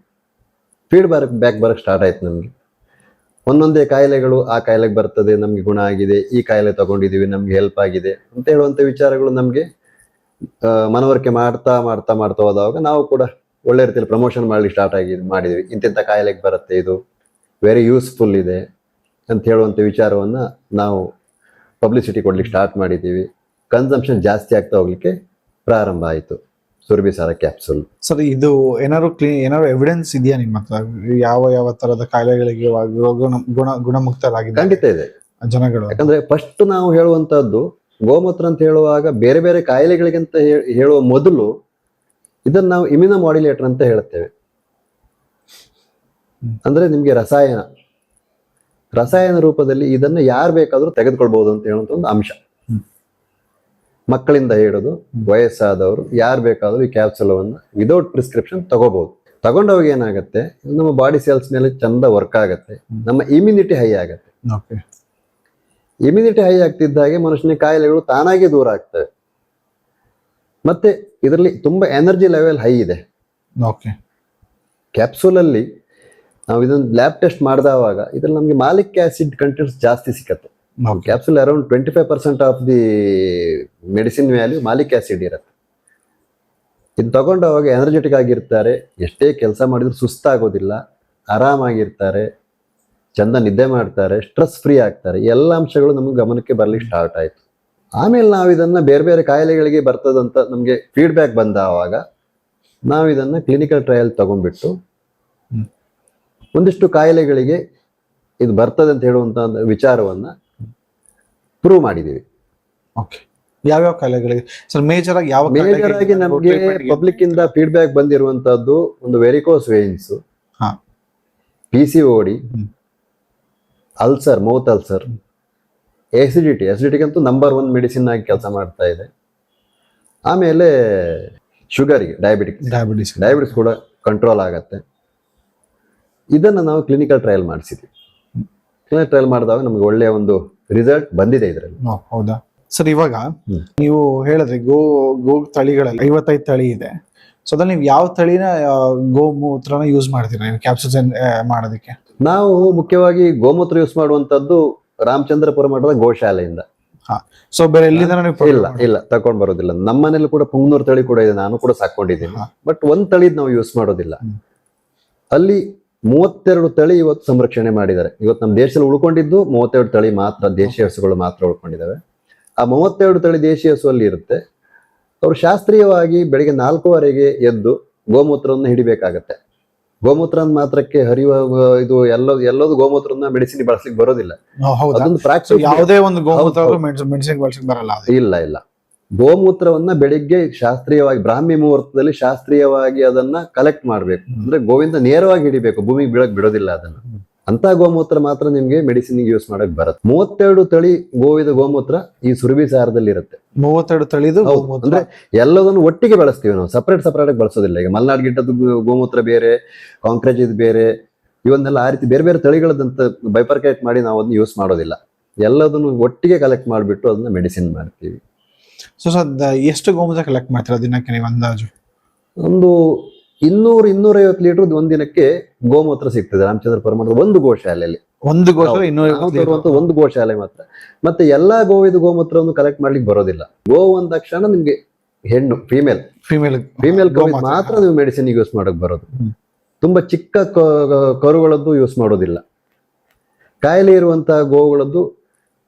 ಬ್ಯಾಕ್ ಬರಕ್ಕೆ ಸ್ಟಾರ್ಟ್ ಆಯ್ತು ನಮಗೆ. ಒಂದೊಂದೇ ಕಾಯಿಲೆಗಳು, ಆ ಕಾಯಿಲೆಗೆ ಬರ್ತದೆ, ನಮ್ಗೆ ಗುಣ ಆಗಿದೆ, ಈ ಕಾಯಿಲೆ ತಗೊಂಡಿದೀವಿ, ನಮ್ಗೆ ಹೆಲ್ಪ್ ಆಗಿದೆ ಅಂತ ಹೇಳುವಂತ ವಿಚಾರಗಳು ನಮ್ಗೆ ಮನವರಿಕೆ ಮಾಡ್ತಾ ಹೋದಾಗ ನಾವು ಕೂಡ ಒಳ್ಳೆ ರೀತಿಯಲ್ಲಿ ಪ್ರಮೋಷನ್ ಮಾಡಲಿಕ್ಕೆ ಮಾಡಿದ್ವಿ. ಇಂತಿಂಥ ಕಾಯಿಲೆಗೆ ಬರುತ್ತೆ, ಇದು ವೆರಿ ಯೂಸ್ಫುಲ್ ಇದೆ ಅಂತ ಹೇಳುವಂಥ ವಿಚಾರವನ್ನ ನಾವು ಪಬ್ಲಿಸಿಟಿ ಕೊಡ್ಲಿಕ್ಕೆ ಸ್ಟಾರ್ಟ್ ಮಾಡಿದ್ದೀವಿ. ಕನ್ಸಂಪ್ಷನ್ ಜಾಸ್ತಿ ಆಗ್ತಾ ಹೋಗ್ಲಿಕ್ಕೆ ಪ್ರಾರಂಭ ಆಯಿತು ಸುರಭಿ ಸಾರ ಕ್ಯಾಪ್ಸೂಲ್. ಸರ್ ಇದು ಏನಾದ್ರು ಎವಿಡೆನ್ಸ್ ಇದೆಯಾ ನಿಮ್ಮ ಹತ್ರ? ಯಾವ ತರದ ಕಾಯಿಲೆಗಳಿಗೆ ಗುಣಮುಕ್ತರಾಗಿದೆ? ಖಂಡಿತ ಇದೆ ಜನಗಳು. ಯಾಕಂದ್ರೆ ಫಸ್ಟ್ ನಾವು ಹೇಳುವಂತಹದ್ದು ಗೋಮೂತ್ರ ಅಂತ ಹೇಳುವಾಗ ಬೇರೆ ಬೇರೆ ಕಾಯಿಲೆಗಳಿಗಂತ ಹೇಳುವ ಮೊದಲು ಇದನ್ನ ನಾವು ಇಮ್ಯುನೋ ಮಾಡ್ಯುಲೇಟರ್ ಅಂತ ಹೇಳ್ತೇವೆ. ಅಂದ್ರೆ ನಿಮ್ಗೆ ರಸಾಯನ ರೂಪದಲ್ಲಿ ಇದನ್ನ ಯಾರು ಬೇಕಾದ್ರೂ ತೆಗೆದುಕೊಳ್ಬಹುದು ಅಂತ ಹೇಳುವಂತ ಒಂದು ಅಂಶ. ಮಕ್ಕಳಿಂದ ಹಿಡಿದು ವಯಸ್ಸಾದವರು ಯಾರು ಬೇಕಾದ್ರೂ ಈ ಕ್ಯಾಪ್ಸೂಲವನ್ನು ವಿದೌಟ್ ಪ್ರಿಸ್ಕ್ರಿಪ್ಷನ್ ತಗೋಬಹುದು. ತಗೊಂಡವಾಗ ಏನಾಗುತ್ತೆ, ನಮ್ಮ ಬಾಡಿ ಸೆಲ್ಸ್ ಮೇಲೆ ಚಂದ ವರ್ಕ್ ಆಗತ್ತೆ, ನಮ್ಮ ಇಮ್ಯುನಿಟಿ ಹೈ ಆಗತ್ತೆ. ಇಮ್ಯುನಿಟಿ ಹೈ ಆಗ್ತಿದ್ದಾಗೆ ಮನುಷ್ಯನಿಗೆ ಕಾಯಿಲೆಗಳು ತಾನಾಗಿ ದೂರ ಆಗ್ತವೆ. ಮತ್ತೆ ಇದರಲ್ಲಿ ತುಂಬಾ ಎನರ್ಜಿ ಲೆವೆಲ್ ಹೈ ಇದೆ. ಕ್ಯಾಪ್ಸೂಲ್ ಅಲ್ಲಿ ನಾವು ಇದನ್ನ ಲ್ಯಾಬ್ ಟೆಸ್ಟ್ ಮಾಡಿದವಾಗ ಇದ್ರಲ್ಲಿ ನಮಗೆ ಮಾಲಿಕ್ ಆಸಿಡ್ ಕಂಟೆಂಟ್ಸ್ ಜಾಸ್ತಿ ಸಿಕ್ಕತ್ತೆ. Capsule around 25% of the medicine value malic acid ಇರುತ್ತೆ. ಇದು ತಗೊಂಡವಾಗ ಎನರ್ಜೆಟಿಕ್ ಆಗಿರ್ತಾರೆ, ಎಷ್ಟೇ ಕೆಲಸ ಮಾಡಿದ್ರು ಸುಸ್ತಾಗೋದಿಲ್ಲ, ಆರಾಮಾಗಿರ್ತಾರೆ, ಚಂದ ನಿದ್ದೆ ಮಾಡ್ತಾರೆ, ಸ್ಟ್ರೆಸ್ ಫ್ರೀ ಆಗ್ತಾರೆ. ಎಲ್ಲ ಅಂಶಗಳು ನಮಗೆ ಗಮನಕ್ಕೆ ಬರ್ಲಿಕ್ಕೆ ಸ್ಟಾರ್ಟ್ ಆಯ್ತು. ಆಮೇಲೆ ನಾವು ಇದನ್ನ ಬೇರೆ ಬೇರೆ ಕಾಯಿಲೆಗಳಿಗೆ ಬರ್ತದಂತ ನಮಗೆ ಫೀಡ್ಬ್ಯಾಕ್ ಬಂದಾವಾಗ ನಾವು ಇದನ್ನ ಕ್ಲಿನಿಕಲ್ ಟ್ರಯಲ್ ತಗೊಂಡ್ಬಿಟ್ಟು ಒಂದಿಷ್ಟು ಕಾಯಿಲೆಗಳಿಗೆ ಇದು ಬರ್ತದೆ ಅಂತ ಹೇಳುವಂತ ವಿಚಾರವನ್ನ ಪ್ರೂವ್ ಮಾಡಿದೀವಿ. ಯಾವ್ಯಾವ ಕಾಯಿಲೆಗಳಿಗೆ ಸರ್ ಮೇಜರ್ ಆಗಿ ನಮಗೆ ಪಬ್ಲಿಕ್ ಇಂದ ಫೀಡ್ಬ್ಯಾಕ್ ಬಂದಿರುವಂತದ್ದು ಒಂದು varicose veins, PCOD, ulcer, mouth ulcer, acidity ಅಂತೂ ನಂಬರ್ 1 ಮೆಡಿಸಿನ್ ಆಗಿ ಕೆಲಸ ಮಾಡ್ತಾ ಇದೆ. ಆಮೇಲೆ ಶುಗರ್ಗೆ ಡಯಾಬಿಟಿಸ್ ಕೂಡ ಕಂಟ್ರೋಲ್ ಆಗತ್ತೆ. ಇದನ್ನ ನಾವು ಕ್ಲಿನಿಕಲ್ ಟ್ರಯಲ್ ಮಾಡಿಸಿದ್ವಿ. ಕ್ಲಿನಿಕಲ್ ಟ್ರಯಲ್ ಮಾಡಿದಾಗ ನಮ್ಗೆ ಒಳ್ಳೆಯ ಒಂದು ರಿಸಲ್ಟ್ ಬಂದಿದೆ ಇದರಲ್ಲಿ. ಹೌದಾ ಸರ್? ಇವಾಗ ನೀವು ಹೇಳಿದ್ರಿ ಗೋ ತಳಿಗಳಲ್ಲಿ 55 ತಳಿ ಇದೆ. ಸೊ ಅದ್ರಲ್ಲಿ ನೀವು ಯಾವ ತಳಿನ ಗೋಮೂತ್ರನ ಯೂಸ್ ಮಾಡ್ತೀರಾ ನೀವು ಕ್ಯಾಪ್ಸೂಲ್ಸ್ ಮಾಡೋದಕ್ಕೆ? ನಾವು ಮುಖ್ಯವಾಗಿ ಗೋಮೂತ್ರ ಯೂಸ್ ಮಾಡುವಂತದ್ದು ರಾಮಚಂದ್ರಪುರ ಮಠದ ಗೋಶಾಲೆಯಿಂದ. ಸೊ ಬೇರೆ ಎಲ್ಲಿಂದ ನೀವು ಇಲ್ಲ ತಕೊಂಡ್ ಬರೋದಿಲ್ಲ. ನಮ್ಮ ಮನೇಲಿ ಕೂಡ ಪುಂಗ್ನೂರ್ ತಳಿ ಕೂಡ ಇದೆ, ನಾನು ಕೂಡ ಸಾಕೊಂಡಿದ್ದೀನಿ. ಬಟ್ ಒಂದ್ ತಳಿದ್ ನಾವು ಯೂಸ್ ಮಾಡೋದಿಲ್ಲ. ಅಲ್ಲಿ 32 ತಳಿ ಇವತ್ತು ಸಂರಕ್ಷಣೆ ಮಾಡಿದ್ದಾರೆ. ಇವತ್ತು ನಮ್ಮ ದೇಶದಲ್ಲಿ ಉಳ್ಕೊಂಡಿದ್ದು 32 ತಳಿ ಮಾತ್ರ, ದೇಶೀಯ ಹಸುಗಳು ಮಾತ್ರ ಉಳ್ಕೊಂಡಿದ್ದಾವೆ. ಆ 32 ತಳಿ ದೇಶೀಯ ಹಸು ಅಲ್ಲಿ ಇರುತ್ತೆ. ಅವ್ರು ಶಾಸ್ತ್ರೀಯವಾಗಿ ಬೆಳಿಗ್ಗೆ 4:15ಗೆ ಎದ್ದು ಗೋಮೂತ್ರವನ್ನು ಹಿಡಿಬೇಕಾಗತ್ತೆ. ಗೋಮೂತ್ರ ಮಾತ್ರಕ್ಕೆ ಹರಿಯುವ ಇದು ಎಲ್ಲೋದು ಗೋಮೂತ್ರನ ಮೆಡಿಸಿನ್ ಬಳಸ್ಲಿಕ್ಕೆ ಬರೋದಿಲ್ಲ. ಅದೊಂದು ಪ್ರಾಕ್ಟೀಸ್. ಯಾವುದೇ ಒಂದು ಗೋಮೂತ್ರ ಮೆಡಿಸಿನ್ ಬಳಸಲಿಕ್ಕೆ ಬರಲ್ಲ. ಇಲ್ಲ. ಗೋಮೂತ್ರವನ್ನ ಬೆಳಿಗ್ಗೆ ಶಾಸ್ತ್ರೀಯವಾಗಿ ಬ್ರಾಹ್ಮಿ ಮುಹೂರ್ತದಲ್ಲಿ ಶಾಸ್ತ್ರೀಯವಾಗಿ ಅದನ್ನ ಕಲೆಕ್ಟ್ ಮಾಡ್ಬೇಕು. ಅಂದ್ರೆ ಗೋವಿಂದ ನೇರವಾಗಿ ಹಿಡಿಬೇಕು, ಭೂಮಿಗೆ ಬೀಳಕ್ ಬಿಡೋದಿಲ್ಲ ಅದನ್ನ. ಅಂತ ಗೋಮೂತ್ರ ಮಾತ್ರ ನಿಮ್ಗೆ ಮೆಡಿಸಿನ್ ಯೂಸ್ ಮಾಡಕ್ ಬರುತ್ತೆ. 32 ತಳಿ ಗೋಮೂತ್ರ ಈ ಸುರಭಿ ಸಾರದಲ್ಲಿ ಇರುತ್ತೆ. 32 ತಳಿದು ಅಂದ್ರೆ ಎಲ್ಲದನ್ನು ಒಟ್ಟಿಗೆ ಬಳಸ್ತೀವಿ ನಾವು, ಸಪರೇಟ್ ಆಗಿ ಬಳಸೋದಿಲ್ಲ. ಈಗ ಮಲ್ನಾಡ್ ಗಿಟ್ಟದ ಗೋಮೂತ್ರ ಬೇರೆ, ಕಾಂಕ್ರೇಜ್ ಇದು ಬೇರೆ, ಇವನ್ನೆಲ್ಲ ಆ ರೀತಿ ಬೇರೆ ಬೇರೆ ತಳಿಗಳದಂತ ಬೈಪರ್ಕೇಟ್ ಮಾಡಿ ನಾವು ಅದನ್ನ ಯೂಸ್ ಮಾಡೋದಿಲ್ಲ. ಎಲ್ಲದನ್ನು ಒಟ್ಟಿಗೆ ಕಲೆಕ್ಟ್ ಮಾಡಿಬಿಟ್ಟು ಅದನ್ನ ಮೆಡಿಸಿನ್ ಮಾಡ್ತೀವಿ. ಸೊ ಎಷ್ಟು ಗೋಮೂತ್ರ ಕಲೆಕ್ಟ್ ಮಾಡ್ತೀರಾ ದಿನಕ್ಕೆ ನೀವು ಅಂದಾಜು? ಒಂದು 200-250 ಲೀಟರ್ ಒಂದಿನಕ್ಕೆ ಗೋಮೂತ್ರ ಸಿಗ್ತದೆ ರಾಮಚಂದ್ರಪುರ ಮಠದ ಒಂದು ಗೋಶಾಲೆಯಲ್ಲಿ. ಒಂದು ಗೋಶಾಲೆ ಒಂದು ಗೋಶಾಲೆ ಮಾತ್ರ. ಮತ್ತೆ ಎಲ್ಲಾ ಗೋಮೂತ್ರವನ್ನು ಕಲೆಕ್ಟ್ ಮಾಡ್ಲಿಕ್ಕೆ ಬರೋದಿಲ್ಲ. ಗೋ ಅಂದ ತಕ್ಷಣ ನಿಮ್ಗೆ ಹೆಣ್ಣು ಫೀಮೇಲ್ ಮಾತ್ರ ನೀವು ಮೆಡಿಸಿನ್ ಯೂಸ್ ಮಾಡಕ್ ಬರೋದು. ತುಂಬಾ ಚಿಕ್ಕ ಕರುಗಳದ್ದು ಯೂಸ್ ಮಾಡೋದಿಲ್ಲ. ಕಾಯಿಲೆ ಇರುವಂತಹ ಗೋಗಳದ್ದು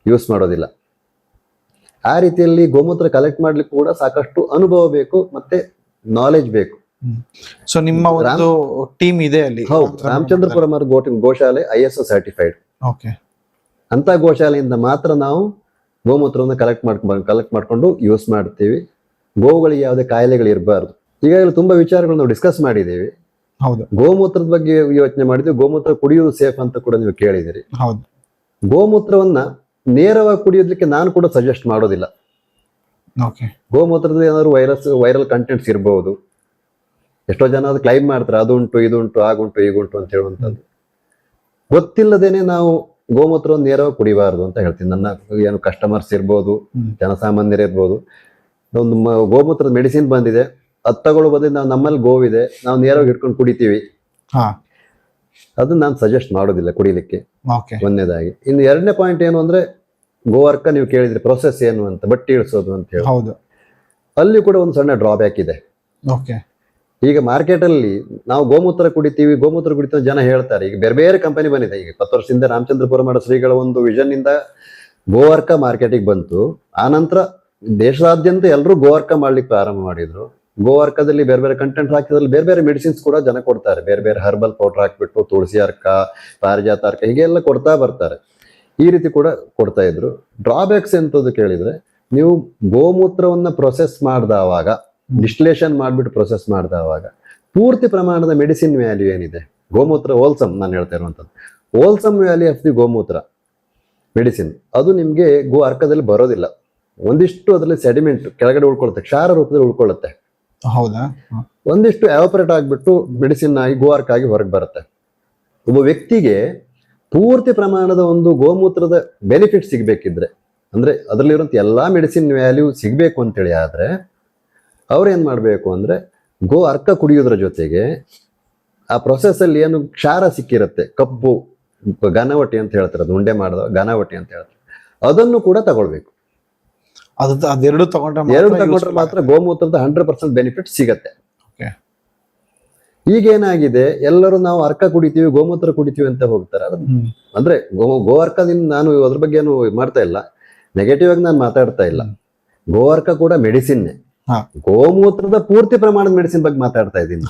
ಯೂಸ್ ಮಾಡೋದಿಲ್ಲ. ಆ ರೀತಿಯಲ್ಲಿ ಗೋಮೂತ್ರ ಕಲೆಕ್ಟ್ ಮಾಡ್ಲಿಕ್ಕೆ ಕೂಡ ಸಾಕಷ್ಟು ಅನುಭವ ಬೇಕು, ಮತ್ತೆ ನಾಲೆಜ್ ಬೇಕು. ಸೊ ನಿಮ್ಮ ಒಂದು ಟೀಮ್ ಇದೆ ಅಲ್ಲಿ? ಹೌದು, ರಾಮಚಂದ್ರಪುರ ಗೋಶಾಲೆ ISO ಸರ್ಟಿಫೈಡ್. ಅಂತ ಗೋಶಾಲೆಯಿಂದ ಮಾತ್ರ ನಾವು ಗೋಮೂತ್ರವನ್ನು ಕಲೆಕ್ಟ್ ಮಾಡ್ಕೊಂಡು ಯೂಸ್ ಮಾಡ್ತೀವಿ. ಗೋವುಗಳಿಗೆ ಯಾವುದೇ ಕಾಯಿಲೆಗಳು ಇರಬಾರ್ದು. ಈಗಾಗಲೇ ತುಂಬಾ ವಿಚಾರಗಳು ನಾವು ಡಿಸ್ಕಸ್ ಮಾಡಿದ್ದೀವಿ. ಹೌದು, ಗೋಮೂತ್ರದ ಬಗ್ಗೆ ಯೋಚನೆ ಮಾಡಿದ್ವಿ. ಗೋಮೂತ್ರ ಕುಡಿಯುವುದು ಸೇಫ್ ಅಂತ ಕೂಡ ನೀವು ಕೇಳಿದಿರಿ. ಹೌದು, ಗೋಮೂತ್ರವನ್ನ ನೇರವಾಗಿ ಕುಡಿಯೋದಕ್ಕೆ ನಾನು ಕೂಡ ಸಜೆಸ್ಟ್ ಮಾಡೋದಿಲ್ಲ. ಗೋಮೂತ್ರದಲ್ಲಿ ಏನಾದ್ರು ವೈರಲ್ ಕಂಟೆಂಟ್ಸ್ ಇರಬಹುದು. ಎಷ್ಟೋ ಜನ ಅದು ಕ್ಲೈಮ್ ಮಾಡ್ತಾರೆ, ಅದುಂಟು ಇದುಂಟು ಆಗುಂಟು ಈಗುಂಟು ಅಂತ ಹೇಳುವಂಥದ್ದು. ಗೊತ್ತಿಲ್ಲದೇನೆ ನಾವು ಗೋಮೂತ್ರವನ್ನು ನೇರವಾಗಿ ಕುಡಿಬಾರ್ದು ಅಂತ ಹೇಳ್ತೀನಿ. ನನ್ನ ಏನು ಕಸ್ಟಮರ್ಸ್ ಇರ್ಬೋದು, ಜನಸಾಮಾನ್ಯರು ಇರ್ಬೋದು, ಒಂದು ಗೋಮೂತ್ರದ ಮೆಡಿಸಿನ್ ಬಂದಿದೆ, ಅದು ತಗೊಳ್ಳೋ ಬದಲು ನಾವು ನಮ್ಮಲ್ಲಿ ಗೋವಿದೆ, ನಾವು ನೇರವಾಗಿ ಇಟ್ಕೊಂಡು ಕುಡಿತೀವಿ, ಅದನ್ನ ನಾನು ಸಜೆಸ್ಟ್ ಮಾಡೋದಿಲ್ಲ ಕುಡಿಲಿಕ್ಕೆ. ಒಂದನೇದಾಗಿ. ಇನ್ನು ಎರಡನೇ ಪಾಯಿಂಟ್ ಏನು ಅಂದ್ರೆ, ಗೋವರ್ಕ ನೀವು ಕೇಳಿದ್ರಿ ಪ್ರೊಸೆಸ್ ಏನು ಅಂತ, ಬಟ್ಟಿ ಇಳಿಸೋದು ಅಂತ ಹೇಳಿ. ಅಲ್ಲಿ ಕೂಡ ಒಂದು ಸಣ್ಣ ಡ್ರಾಬ್ಯಾಕ್ ಇದೆ. ಈಗ ಮಾರ್ಕೆಟ್ ಅಲ್ಲಿ ನಾವು ಗೋಮೂತ್ರ ಕುಡಿತೀವಿ ಜನ ಹೇಳ್ತಾರೆ. ಈಗ ಬೇರೆ ಬೇರೆ ಕಂಪನಿ ಬಂದಿದೆ. ಈಗ 10 ವರ್ಷದಿಂದ ರಾಮಚಂದ್ರಪುರ ಮಠ ಶ್ರೀಗಳ ಒಂದು ವಿಷನ್ ಇಂದ ಗೋವರ್ಕ ಮಾರ್ಕೆಟಿಗೆ ಬಂತು. ಆನಂತರ ದೇಶದಾದ್ಯಂತ ಎಲ್ಲರೂ ಗೋವರ್ಕ ಮಾಡ್ಲಿಕ್ಕೆ ಪ್ರಾರಂಭ ಮಾಡಿದ್ರು. ಗೋವರ್ಕದಲ್ಲಿ ಬೇರೆ ಬೇರೆ ಕಂಟೆಂಟ್ ಹಾಕಿದ್ರಲ್ಲಿ ಬೇರೆ ಬೇರೆ ಮೆಡಿಸಿನ್ಸ್ ಕೂಡ ಜನ ಕೊಡ್ತಾರೆ. ಬೇರೆ ಬೇರೆ ಹರ್ಬಲ್ ಪೌಡರ್ ಹಾಕ್ಬಿಟ್ಟು ತುಳಸಿ ಅರ್ಕ, ಪಾರಿಜಾತ ಅರ್ಕ ಹೀಗೆಲ್ಲ ಕೊಡ್ತಾ ಬರ್ತಾರೆ. ಈ ರೀತಿ ಕೂಡ ಕೊಡ್ತಾ ಇದ್ರು. ಡ್ರಾಬ್ಯಾಕ್ಸ್ ಎಂತದ್ದು ಕೇಳಿದ್ರೆ, ನೀವು ಗೋಮೂತ್ರವನ್ನ ಪ್ರೊಸೆಸ್ ಮಾಡಿದವಾಗ, ಡಿಸ್ಟಿಲೇಷನ್ ಮಾಡ್ಬಿಟ್ಟು ಪ್ರೊಸೆಸ್ ಮಾಡಿದವಾಗ ಪೂರ್ತಿ ಪ್ರಮಾಣದ ಮೆಡಿಸಿನ್ ವ್ಯಾಲ್ಯೂ ಏನಿದೆ, ಗೋಮೂತ್ರ ಹೋಲ್ಸಮ್ ನಾನು ಹೇಳ್ತಾ ಇರುವಂಥದ್ದು, ಹೋಲ್ಸಮ್ ವ್ಯಾಲ್ಯೂ ಆಫ್ ದಿ ಗೋಮೂತ್ರ ಮೆಡಿಸಿನ್, ಅದು ನಿಮ್ಗೆ ಗೋ ಅರ್ಕದಲ್ಲಿ ಬರೋದಿಲ್ಲ. ಒಂದಿಷ್ಟು ಅದರಲ್ಲಿ ಸೆಡಿಮೆಂಟ್ ಕೆಳಗಡೆ ಉಳ್ಕೊಳ್ಳುತ್ತೆ, ಕ್ಷಾರ ರೂಪದಲ್ಲಿ ಉಳ್ಕೊಳ್ಳುತ್ತೆ. ಹೌದಾ? ಒಂದಿಷ್ಟು ಎವಾಪರೇಟ್ ಆಗ್ಬಿಟ್ಟು ಮೆಡಿಸಿನ್ ಆಗಿ ಗೋ ಅರ್ಕ ಆಗಿ ಹೊರಗೆ ಬರುತ್ತೆ. ಒಬ್ಬ ವ್ಯಕ್ತಿಗೆ ಪೂರ್ತಿ ಪ್ರಮಾಣದ ಒಂದು ಗೋಮೂತ್ರದ ಬೆನಿಫಿಟ್ ಸಿಗ್ಬೇಕಿದ್ರೆ, ಅಂದ್ರೆ ಅದರಲ್ಲಿರುವಂತ ಎಲ್ಲಾ ಮೆಡಿಸಿನ್ ವ್ಯಾಲ್ಯೂ ಸಿಗ್ಬೇಕು ಅಂತೇಳಿ ಆದ್ರೆ ಅವ್ರೇನ್ ಮಾಡ್ಬೇಕು ಅಂದ್ರೆ, ಗೋ ಅರ್ಕ ಕುಡಿಯೋದ್ರ ಜೊತೆಗೆ ಆ ಪ್ರೊಸೆಸ್ ಅಲ್ಲಿ ಏನು ಕ್ಷಾರ ಸಿಕ್ಕಿರುತ್ತೆ, ಕಪ್ಪು ಘನವಟಿ ಅಂತ ಹೇಳ್ತಾರೆ, ಅದು ಉಂಡೆ ಮಾಡಿದ ಘನವಟಿ ಅಂತ ಹೇಳ್ತಾರೆ, ಅದನ್ನು ಕೂಡ ತಗೊಳ್ಬೇಕು. ಅದೆರಡು ತಗೊಂಡ್ರೆ ಮಾತ್ರ ಗೋಮೂತ್ರದ 100% ಬೆನಿಫಿಟ್ ಸಿಗತ್ತೆ. ಈಗೇನಾಗಿದೆ, ಎಲ್ಲರೂ ನಾವು ಅರ್ಕ ಕುಡಿತೀವಿ, ಗೋಮೂತ್ರ ಕುಡಿತೀವಿ ಅಂತ ಹೋಗ್ತಾರೆ. ಅಂದ್ರೆ ಗೋ ಅರ್ಕದಿಂದ ನಾನು ಅದ್ರ ಬಗ್ಗೆ ಏನು ಮಾಡ್ತಾ ಇಲ್ಲ, ನೆಗೆಟಿವ್ ಆಗಿ ನಾನು ಮಾತಾಡ್ತಾ ಇಲ್ಲ. ಗೋ ಅರ್ಕ ಕೂಡ ಮೆಡಿಸಿನ್ನೇ. ಗೋಮೂತ್ರದ ಪೂರ್ತಿ ಪ್ರಮಾಣದ ಮೆಡಿಸಿನ್ ಬಗ್ಗೆ ಮಾತಾಡ್ತಾ ಇದ್ದೀನಿ.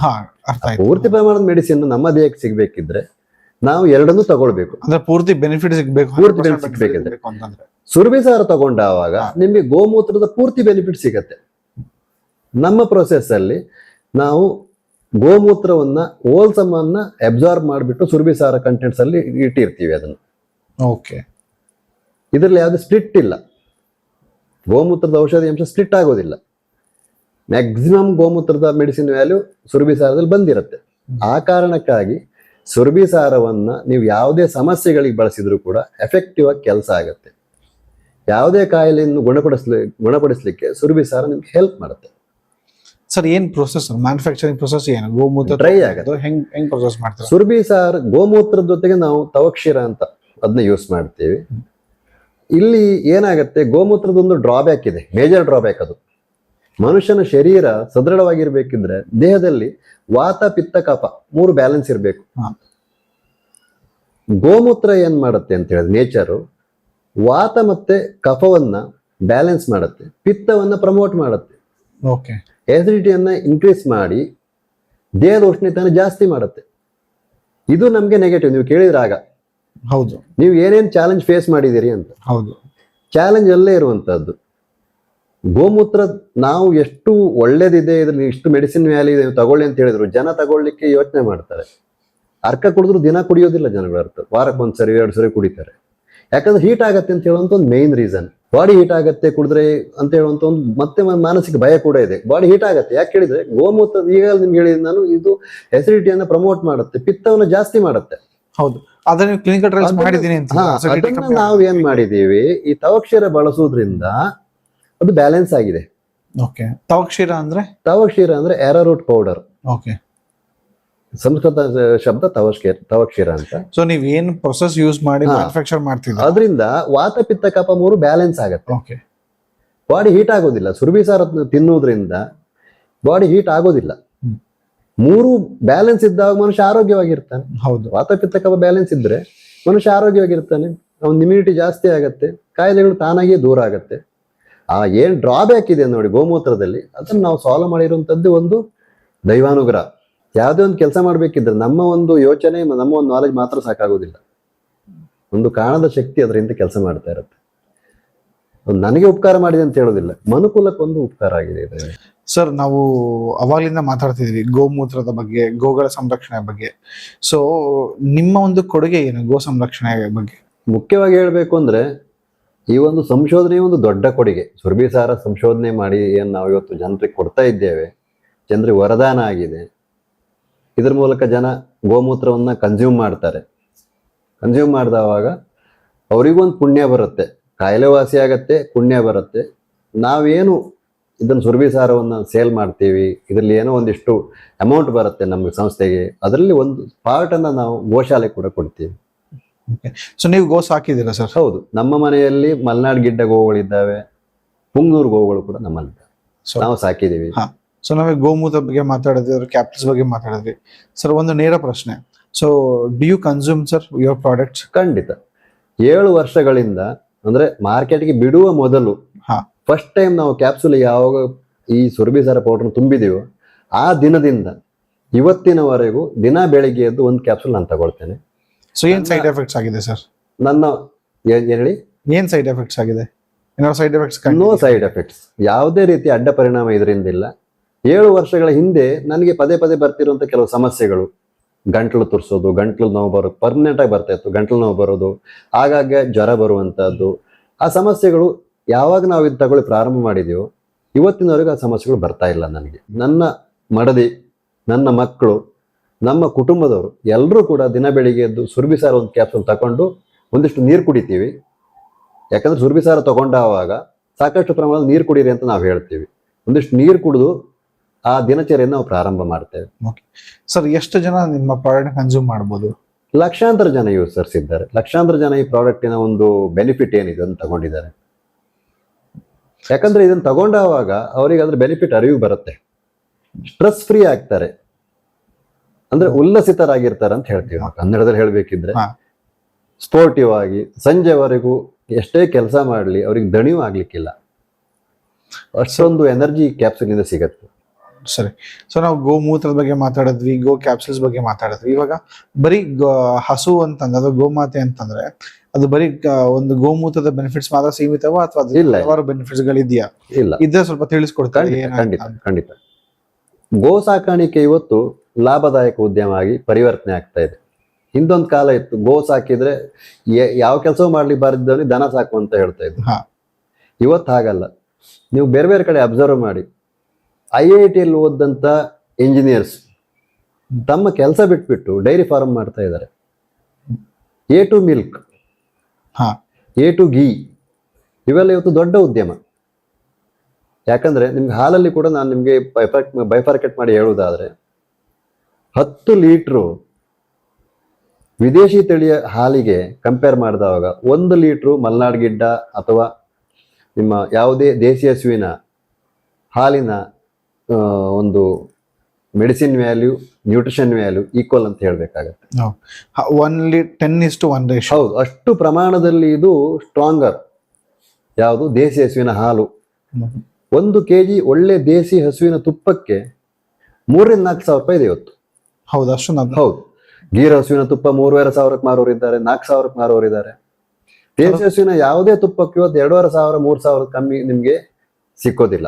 ಪೂರ್ತಿ ಪ್ರಮಾಣದ ಮೆಡಿಸಿನ್ ನಮ್ಮ ದೇಹಕ್ಕೆ ಸಿಗ್ಬೇಕಿದ್ರೆ ನಾವು ಎರಡನ್ನೂ ತಗೊಳ್ಬೇಕು. ಅಂದ್ರೆ ಪೂರ್ತಿ ಬೆನಿಫಿಟ್ ಸಿಗ್ಬೇಕು. ಪೂರ್ತಿ ಬೆನಿಫಿಟ್ ಸಿಗ್ಬೇಕಿದ್ರೆ ಸುರಭಿ ಸಾರ ತಗೊಂಡಾಗ ನಿಮ್ಗೆ ಗೋಮೂತ್ರದ ಪೂರ್ತಿ ಬೆನಿಫಿಟ್ ಸಿಗತ್ತೆ. ನಮ್ಮ ಪ್ರೊಸೆಸ್ ಅಲ್ಲಿ ನಾವು ಗೋಮೂತ್ರವನ್ನ ಹೋಲ್ಸಮ್ ಅನ್ನ ಅಬ್ಸಾರ್ಬ್ ಮಾಡಿಬಿಟ್ಟು ಸುರಭಿ ಸಾರ ಕಂಟೆಂಟ್ಸ್ ಅಲ್ಲಿ ಇಟ್ಟಿರ್ತೀವಿ ಅದನ್ನು. ಇದರಲ್ಲಿ ಯಾವ್ದು ಸ್ಪ್ಲಿಟ್ ಇಲ್ಲ. ಗೋಮೂತ್ರದ ಔಷಧಿ ಅಂಶ ಸ್ಪ್ಲಿಟ್ ಆಗೋದಿಲ್ಲ. ಮ್ಯಾಕ್ಸಿಮಮ್ ಗೋಮೂತ್ರದ ಮೆಡಿಸಿನ್ ವ್ಯಾಲ್ಯೂ ಸುರಭಿ ಸಾರದಲ್ಲಿ ಬಂದಿರುತ್ತೆ. ಆ ಕಾರಣಕ್ಕಾಗಿ ಸುರಭಿ ಸಾರವನ್ನ ನೀವು ಯಾವುದೇ ಸಮಸ್ಯೆಗಳಿಗೆ ಬಳಸಿದ್ರು ಕೂಡ ಎಫೆಕ್ಟಿವ್ ಆಗಿ ಕೆಲಸ ಆಗುತ್ತೆ. ಯಾವುದೇ ಕಾಯಿಲೆಯನ್ನು ಗುಣಪಡಿಸ್ಲಿಕ್ಕೆ ಸುರಭಿ ಸಾರ ನಿಮ್ಗೆ ಹೆಲ್ಪ್ ಮಾಡುತ್ತೆ. ಸರ್, ಏನ್ ಪ್ರೊಸೆಸ್, ಮ್ಯಾನುಫ್ಯಾಕ್ಚರಿಂಗ್ ಪ್ರೊಸೆಸ್ ಏನು? ಗೋಮೂತ್ರ ಡ್ರೈ ಆಗುತ್ತೆ. ಹೆಂಗ್ ಪ್ರೊಸೆಸ್ ಮಾಡ್ತಾರೆ? ಸುರಭಿ ಸಾರ ಗೋಮೂತ್ರದ ಜೊತೆಗೆ ನಾವು ತವಕ್ಷೀರ ಅಂತ ಅದನ್ನ ಯೂಸ್ ಮಾಡ್ತೀವಿ. ಇಲ್ಲಿ ಏನಾಗತ್ತೆ, ಗೋಮೂತ್ರದೊಂದು ಡ್ರಾಬ್ಯಾಕ್ ಇದೆ, ಮೇಜರ್ ಡ್ರಾಬ್ಯಾಕ್. ಅದು ಮನುಷ್ಯನ ಶರೀರ ಸದೃಢವಾಗಿರ್ಬೇಕಿದ್ರೆ ದೇಹದಲ್ಲಿ ವಾತ ಪಿತ್ತ ಕಫ 3 ಬ್ಯಾಲೆನ್ಸ್ ಇರಬೇಕು. ಹಾ. ಗೋಮೂತ್ರ ಏನ್ ಮಾಡುತ್ತೆ ಅಂತ ಹೇಳಿದ್ರೆ ನೇಚರು ವಾತ ಮತ್ತೆ ಕಫವನ್ನ ಬ್ಯಾಲೆನ್ಸ್ ಮಾಡುತ್ತೆ, ಪಿತ್ತವನ್ನ ಪ್ರಮೋಟ್ ಮಾಡುತ್ತೆ, ಓಕೆ, ಎಸಿಡಿಟಿಯನ್ನ ಇನ್ಕ್ರೀಸ್ ಮಾಡಿ ದೇಹದ ಉಷ್ಣತೆಯನ್ನು ಜಾಸ್ತಿ ಮಾಡುತ್ತೆ. ಇದು ನಮ್ಗೆ ನೆಗೆಟಿವ್. ನೀವು ಕೇಳಿದ್ರಾಗ ಹೌದು ನೀವು ಏನೇನ್ ಚಾಲೆಂಜ್ ಫೇಸ್ ಮಾಡಿದ್ದೀರಿ ಅಂತ. ಹೌದು, ಚಾಲೆಂಜ್ ಅಲ್ಲೇ ಇರುವಂತದ್ದು. ಗೋಮೂತ್ರ ನಾವು ಎಷ್ಟು ಒಳ್ಳೇದಿದೆ, ಇದ್ರಲ್ಲಿ ಇಷ್ಟು ಮೆಡಿಸಿನ್ ವ್ಯಾಲ್ಯೂ ಇದೆ, ತಗೊಳ್ಳಿ ಅಂತ ಹೇಳಿದ್ರು ಜನ ತಗೊಳ್ಳಿಕ್ಕೆ ಯೋಚನೆ ಮಾಡ್ತಾರೆ. ಅರ್ಕ ಕುಡಿದ್ರು ದಿನ ಕುಡಿಯೋದಿಲ್ಲ ಜನಗಳ ಅರ್ಥ, ವಾರಕ್ಕೊಂದ್ಸರಿ 2 ಸರಿ ಕುಡಿತಾರೆ. ಯಾಕಂದ್ರೆ ಹೀಟ್ ಆಗತ್ತೆ ಅಂತ ಹೇಳುವಂತ ಒಂದು ಮೇನ್ ರೀಸನ್. ಬಾಡಿ ಹೀಟ್ ಆಗತ್ತೆ ಕುಡಿದ್ರೆ ಅಂತ ಹೇಳುವಂತ ಒಂದು ಮತ್ತೆ ಮಾನಸಿಕ ಭಯ ಕೂಡ ಇದೆ. ಬಾಡಿ ಹೀಟ್ ಆಗತ್ತೆ ಯಾಕೆ ಹೇಳಿದ್ರೆ ಗೋಮೂತ್ರ, ಈಗ ನಿಮ್ಗೆ ಹೇಳಿದ್ ನಾನು, ಇದು ಎಸಿಡಿಟಿಯನ್ನ ಪ್ರಮೋಟ್ ಮಾಡುತ್ತೆ, ಪಿತ್ತವನ್ನ ಜಾಸ್ತಿ ಮಾಡುತ್ತೆ. ಹೌದು, ಅದನ್ನ ನೀವು ಕ್ಲಿನಿಕಲ್ ಟ್ರಯಲ್ಸ್ ಮಾಡಿದೀನಿ ಅಂತ. ಅದನ್ನ ನಾವು ಏನ್ ಮಾಡಿದೀವಿ, ಈ ತವಕ್ಷೀರ ಬಳಸೋದ್ರಿಂದ ಅದು ಬ್ಯಾಲೆನ್ಸ್ ಆಗಿದೆ. ಓಕೆ, ತವಕ್ಷೀರ ಅಂದ್ರೆ ತವಕ್ಷೀರ ಅಂದ್ರೆ ಆರೋರೂಟ್ ಪೌಡರ್, ಓಕೆ, ಸಂಸ್ಕೃತ ಶಬ್ದ ತವಕ್ಷೀರ ಅಂತ. ಸೊ ನೀವ್ ಏನ್ ಪ್ರೊಸೆಸ್ ಯೂಸ್ ಮಾಡಿ ಹಾ. ಮ್ಯಾನುಫ್ಯಾಕ್ಚರ್ ಮಾಡ್ತಿದ್ದೀರಾ? ಅದರಿಂದ ವಾತ ಪಿತ್ತ ಕಫ 3 ಬ್ಯಾಲೆನ್ಸ್ ಆಗತ್ತೆ, ಓಕೆ, ಬಾಡಿ ಹೀಟ್ ಆಗೋದಿಲ್ಲ. ಸುರಭಿಸಾರ ತಿನ್ನುವುದ್ರಿಂದ ಬಾಡಿ ಹೀಟ್ ಆಗೋದಿಲ್ಲ. 3 ಬ್ಯಾಲೆನ್ಸ್ ಇದ್ದಾಗ ಮನುಷ್ಯ ಆರೋಗ್ಯವಾಗಿರ್ತಾನೆ. ಹೌದು, ವಾತ ಪಿತ್ತ ಕಫ ಬ್ಯಾಲೆನ್ಸ್ ಇದ್ರೆ ಮನುಷ್ಯ ಆರೋಗ್ಯವಾಗಿರ್ತಾನೆ, ಅವನ ಇಮ್ಯುನಿಟಿ ಜಾಸ್ತಿ ಆಗತ್ತೆ, ಕಾಯಿಲೆಗಳು ತಾನಾಗಿಯೇ ದೂರ ಆಗತ್ತೆ. ಆ ಏನ್ ಡ್ರಾಬ್ಯಾಕ್ ಇದೆ ನೋಡಿ ಗೋಮೂತ್ರದಲ್ಲಿ, ಅದನ್ನ ನಾವು ಸಾಲ್ವ್ ಮಾಡಿರುವಂತದ್ದು ಒಂದು ದೈವಾನುಗ್ರಹ. ಯಾವುದೇ ಒಂದು ಕೆಲಸ ಮಾಡ್ಬೇಕಿದ್ರೆ ನಮ್ಮ ಒಂದು ಯೋಚನೆ, ನಮ್ಮ ಒಂದು ನಾಲೆಜ್ ಮಾತ್ರ ಸಾಕಾಗೋದಿಲ್ಲ. ಒಂದು ಕಾಣದ ಶಕ್ತಿ ಅದರಿಂದ ಕೆಲಸ ಮಾಡ್ತಾ ಇರುತ್ತೆ. ನನಗೆ ಉಪಕಾರ ಮಾಡಿದೆ ಅಂತ ಹೇಳೋದಿಲ್ಲ, ಮನುಕುಲಕ್ಕೊಂದು ಉಪಕಾರ ಆಗಿದೆ ಇದರಲ್ಲಿ. ಸರ್ ನಾವು ಅವಾಗ್ಲಿಂದ ಮಾತಾಡ್ತಿದ್ವಿ ಗೋಮೂತ್ರದ ಬಗ್ಗೆ, ಗೋಗಳ ಸಂರಕ್ಷಣೆ ಬಗ್ಗೆ. ಸೊ ನಿಮ್ಮ ಒಂದು ಕೊಡುಗೆ ಏನು ಗೋ ಸಂರಕ್ಷಣೆ ಬಗ್ಗೆ? ಮುಖ್ಯವಾಗಿ ಹೇಳ್ಬೇಕು ಅಂದ್ರೆ ಈ ಒಂದು ಸಂಶೋಧನೆ ಒಂದು ದೊಡ್ಡ ಕೊಡುಗೆ. ಸುರಭಿಸಾರ ಸಂಶೋಧನೆ ಮಾಡಿ ಏನ್ ನಾವು ಇವತ್ತು ಜನರಿಗೆ ಕೊಡ್ತಾ ಇದ್ದೇವೆ, ಜನರಿಗೆ ವರದಾನ ಆಗಿದೆ. ಇದ್ರ ಮೂಲಕ ಜನ ಗೋಮೂತ್ರವನ್ನ ಕನ್ಸ್ಯೂಮ್ ಮಾಡ್ತಾರೆ. ಕನ್ಸ್ಯೂಮ್ ಮಾಡಿದವಾಗ ಅವರಿಗೊಂದು ಪುಣ್ಯ ಬರುತ್ತೆ, ಕಾಯಿಲೆ ವಾಸಿ ಆಗತ್ತೆ, ಪುಣ್ಯ ಬರುತ್ತೆ. ನಾವೇನು ಇದನ್ನು ಸುರಭಿಸಾರವನ್ನು ಸೇಲ್ ಮಾಡ್ತೀವಿ, ಇದರಲ್ಲಿ ಏನೋ ಒಂದಿಷ್ಟು ಅಮೌಂಟ್ ಬರುತ್ತೆ ನಮ್ಮ ಸಂಸ್ಥೆಗೆ, ಅದರಲ್ಲಿ ಒಂದು ಪಾರ್ಟನ್ನು ನಾವು ಗೋಶಾಲೆ ಕೂಡ ಕೊಡ್ತೀವಿ. ಸೊ ನೀವು ಗೋ ಸಾಕಿದ್ದೀರಾ ಸರ್? ಹೌದು, ನಮ್ಮ ಮನೆಯಲ್ಲಿ ಮಲೆನಾಡ್ ಗಿಡ್ಡ ಗೋವುಗಳಿದ್ದಾವೆ, ಪುಂಗ್ನೂರು ಗೋವುಗಳು ಕೂಡ ನಮ್ಮಲ್ಲಿ ನಾವು ಸಾಕಿದ್ದೀವಿ. ಸೊ ನಾವೇ ಗೋಮೂತ್ರ ಬಗ್ಗೆ ಮಾತಾಡಿದ್ವಿ, ಕ್ಯಾಪ್ಟಲ್ಸ್ ಬಗ್ಗೆ ಮಾತಾಡಿದ್ವಿ. ಸರ್ ಒಂದು ನೇರ ಪ್ರಶ್ನೆ, so do you consume sir your products? ಖಂಡಿತ. 7 ವರ್ಷಗಳಿಂದ ಅಂದ್ರೆ ಮಾರ್ಕೆಟ್ಗೆ ಬಿಡುವ ಮೊದಲು ಫಸ್ಟ್ ಟೈಮ್ ನಾವು ಕ್ಯಾಪ್ಸುಲ್ ಯಾವಾಗ ಈ ಸುರಭಿಸಾರ ಪೌಡರ್ ತುಂಬಿದೀವೋ ಆ ದಿನದಿಂದ ಇವತ್ತಿನವರೆಗೂ ದಿನ ಬೆಳಿಗ್ಗೆ ಎದ್ದು ಒಂದು ಕ್ಯಾಪ್ಸುಲ್ ನಾನು ತಗೊಳ್ತೇನೆ. ಸೊ ಏನ್ ಸೈಡ್ ಎಫೆಕ್ಟ್ಸ್ ಆಗಿದೆ ಸರ್? ನನ್ನ ಹೇಳಿ, ಏನ್ ಸೈಡ್ ಎಫೆಕ್ಟ್ಸ್ ಆಗಿದೆ? ಏನಾದ್ರು side effects? No side effects, ಯಾವುದೇ ರೀತಿ ಅಡ್ಡ ಪರಿಣಾಮ ಇದರಿಂದ ಇಲ್ಲ. 7 ವರ್ಷಗಳ ಹಿಂದೆ ನನಗೆ ಪದೇ ಪದೇ ಬರ್ತಿರುವಂತ ಕೆಲವು ಸಮಸ್ಯೆಗಳು, ಗಂಟ್ಲು ತುರ್ಸೋದು, ಗಂಟ್ಲು ನೋವು ಬರೋದು, ಪರ್ಮನೆಂಟ್ ಆಗಿ ಬರ್ತಾ ಇತ್ತು, ಗಂಟ್ಲು ನೋವು ಬರೋದು, ಆಗಾಗ್ಗೆ ಜ್ವರ ಬರುವಂತಹದ್ದು. ಆ ಸಮಸ್ಯೆಗಳು ಯಾವಾಗ ನಾವು ಇದು ತಗೊಳ್ಳಿ ಪ್ರಾರಂಭ ಮಾಡಿದೀವೋ ಇವತ್ತಿನವರೆಗೂ ಆ ಸಮಸ್ಯೆಗಳು ಬರ್ತಾ ಇಲ್ಲ ನನಗೆ. ನನ್ನ ಮಡದಿ, ನನ್ನ ಮಕ್ಕಳು, ನಮ್ಮ ಕುಟುಂಬದವರು ಎಲ್ಲರೂ ಕೂಡ ದಿನ ಬೆಳಿಗ್ಗೆ ಎದ್ದು ಸುರಭಿಸಾರ ಒಂದು ಕ್ಯಾಪ್ಸೂಲ್ ತಗೊಂಡು ಒಂದಿಷ್ಟು ನೀರು ಕುಡಿತೀವಿ. ಯಾಕಂದ್ರೆ ಸುರಭಿಸಾರ ತಗೊಂಡಾಗ ಸಾಕಷ್ಟು ಪ್ರಮಾಣದ ನೀರು ಕುಡೀರಿ ಅಂತ ನಾವು ಹೇಳ್ತೀವಿ. ಒಂದಿಷ್ಟು ನೀರು ಕುಡಿದು ಆ ದಿನಚರಿಯನ್ನು ನಾವು ಪ್ರಾರಂಭ ಮಾಡ್ತೇವೆ. ಸರ್ ಎಷ್ಟು ಜನ ನಿಮ್ಮ ಪ್ರಾಡಕ್ಟ್ ಕನ್ಸ್ಯೂಮ್ ಮಾಡ್ಬೋದು? ಲಕ್ಷಾಂತರ ಜನ ಯೂಸರ್ಸ್ ಇದ್ದಾರೆ. ಲಕ್ಷಾಂತರ ಜನ ಈ ಪ್ರಾಡಕ್ಟಿನ ಒಂದು ಬೆನಿಫಿಟ್ ಏನಿದೆ ಅಂತ ತಗೊಂಡಿದ್ದಾರೆ. ಯಾಕಂದ್ರೆ ಇದನ್ನು ತಗೊಂಡಾಗ ಅವರಿಗೆ ಅದ್ರ ಬೆನಿಫಿಟ್ ಅರಿವು ಬರುತ್ತೆ, ಸ್ಟ್ರೆಸ್ ಫ್ರೀ ಆಗ್ತಾರೆ, ಅಂದ್ರೆ ಉಲ್ಲಸಿತರಾಗಿರ್ತಾರೆ ಅಂತ ಹೇಳ್ತೀವಿ ನಾವು ಕನ್ನಡದಲ್ಲಿ ಹೇಳ್ಬೇಕಿದ್ರೆ. ಸ್ಪೋರ್ಟಿವ್ ಆಗಿ ಸಂಜೆವರೆಗೂ ಎಷ್ಟೇ ಕೆಲಸ ಮಾಡಲಿ ಅವ್ರಿಗೆ ದಣಿವು ಆಗ್ಲಿಕ್ಕಿಲ್ಲ, ಅಷ್ಟೊಂದು ಎನರ್ಜಿ ಕ್ಯಾಪ್ಸೂಲಿಂದ ಸಿಗತ್ತೆ. ಸರಿ, ಸೊ ನಾವು ಗೋಮೂತ್ರದ ಬಗ್ಗೆ ಮಾತಾಡಿದ್ವಿ, ಗೋ ಕ್ಯಾಪ್ಸೂಲ್ಸ್ ಬಗ್ಗೆ ಮಾತಾಡಿದ್ವಿ. ಇವಾಗ ಬರೀ ಹಸು ಅಂತಂದ್ರೆ ಅಥವಾ ಗೋಮಾತೆ ಅಂತಂದ್ರೆ ಅದು ಬರೀ ಒಂದು ಗೋಮೂತ್ರದ ಬೆನಿಫಿಟ್ಸ್ ಮಾತ್ರ ಸೀಮಿತವ ಅಥವಾ ಹಲವಾರು ಬೆನಿಫಿಟ್ಸ್ ಗಳಿದೆಯಾ? ಇಲ್ಲ, ಇದ್ರೆ ಸ್ವಲ್ಪ ತಿಳಿಸ್ಕೊಡ್ತಾರೆ. ಖಂಡಿತ. ಗೋ ಸಾಕಾಣಿಕೆ ಇವತ್ತು ಲಾಭದಾಯಕ ಉದ್ಯಮ ಆಗಿ ಪರಿವರ್ತನೆ ಆಗ್ತಾ ಇದೆ. ಹಿಂದೊಂದು ಕಾಲ ಇತ್ತು, ಗೋ ಸಾಕಿದ್ರೆ ಯಾವ ಕೆಲಸ ಮಾಡ್ಲಿಕ್ಕೆ ಬಾರದಿದ್ದವನಿಗೆ ದನ ಸಾಕು ಅಂತ ಹೇಳ್ತಾ ಇದ್ರು. ಇವತ್ತು ಹಾಗಲ್ಲ. ನೀವು ಬೇರೆ ಬೇರೆ ಕಡೆ ಅಬ್ಸರ್ವ್ ಮಾಡಿ, IIT-ಯಲ್ಲಿ ಓದಂತ ಇಂಜಿನಿಯರ್ಸ್ ತಮ್ಮ ಕೆಲಸ ಬಿಟ್ಬಿಟ್ಟು ಡೈರಿ ಫಾರ್ಮ್ ಮಾಡ್ತಾ ಇದ್ದಾರೆ. A2 ಮಿಲ್ಕ್, A2 ಘೀ, ಇವೆಲ್ಲ ಇವತ್ತು ದೊಡ್ಡ ಉದ್ಯಮ. ಯಾಕಂದ್ರೆ ನಿಮ್ಗೆ ಹಾಲಲ್ಲಿ ಕೂಡ ನಾನು ನಿಮ್ಗೆ ಬೈಫಾರ್ಕೆಟ್ ಮಾಡಿ ಹೇಳುವುದಾದ್ರೆ 10 ಲೀಟ್ರು ವಿದೇಶಿ ತಳಿಯ ಹಾಲಿಗೆ ಕಂಪೇರ್ ಮಾಡಿದವಾಗ 1 ಲೀಟ್ರು ಮಲ್ನಾಡ್ ಗಿಡ್ಡ ಅಥವಾ ನಿಮ್ಮ ಯಾವುದೇ ದೇಸಿ ಹಸುವಿನ ಹಾಲಿನ ಒಂದು medicine value, nutrition value equal ಅಂತ ಹೇಳ್ಬೇಕಾಗತ್ತೆ. 10:1 ರೇಷಿಯೋ. ಹೌದು, ಅಷ್ಟು ಪ್ರಮಾಣದಲ್ಲಿ ಇದು ಸ್ಟ್ರಾಂಗರ್. ಯಾವುದು? ದೇಸಿ ಹಸುವಿನ ಹಾಲು. 1 kg ಒಳ್ಳೆ ದೇಸಿ ಹಸುವಿನ ತುಪ್ಪಕ್ಕೆ 3,000-4,000 ರೂಪಾಯಿ ಇದೆ ಇವತ್ತು. ಹೌದು, ಅಷ್ಟು ಹೌದು. ಗೀರ್ ಹಸುವಿನ ತುಪ್ಪ 3,500 ಮಾರೋರು ಇದ್ದಾರೆ, 4,000 ಮಾರೋರು ಇದ್ದಾರೆ. ದೇಸಿ ಹಸುವಿನ ಯಾವುದೇ ತುಪ್ಪಕ್ಕೆ ಇವತ್ತು 2,500-3,000 ಕಮ್ಮಿ ನಿಮ್ಗೆ ಸಿಕ್ಕೋದಿಲ್ಲ.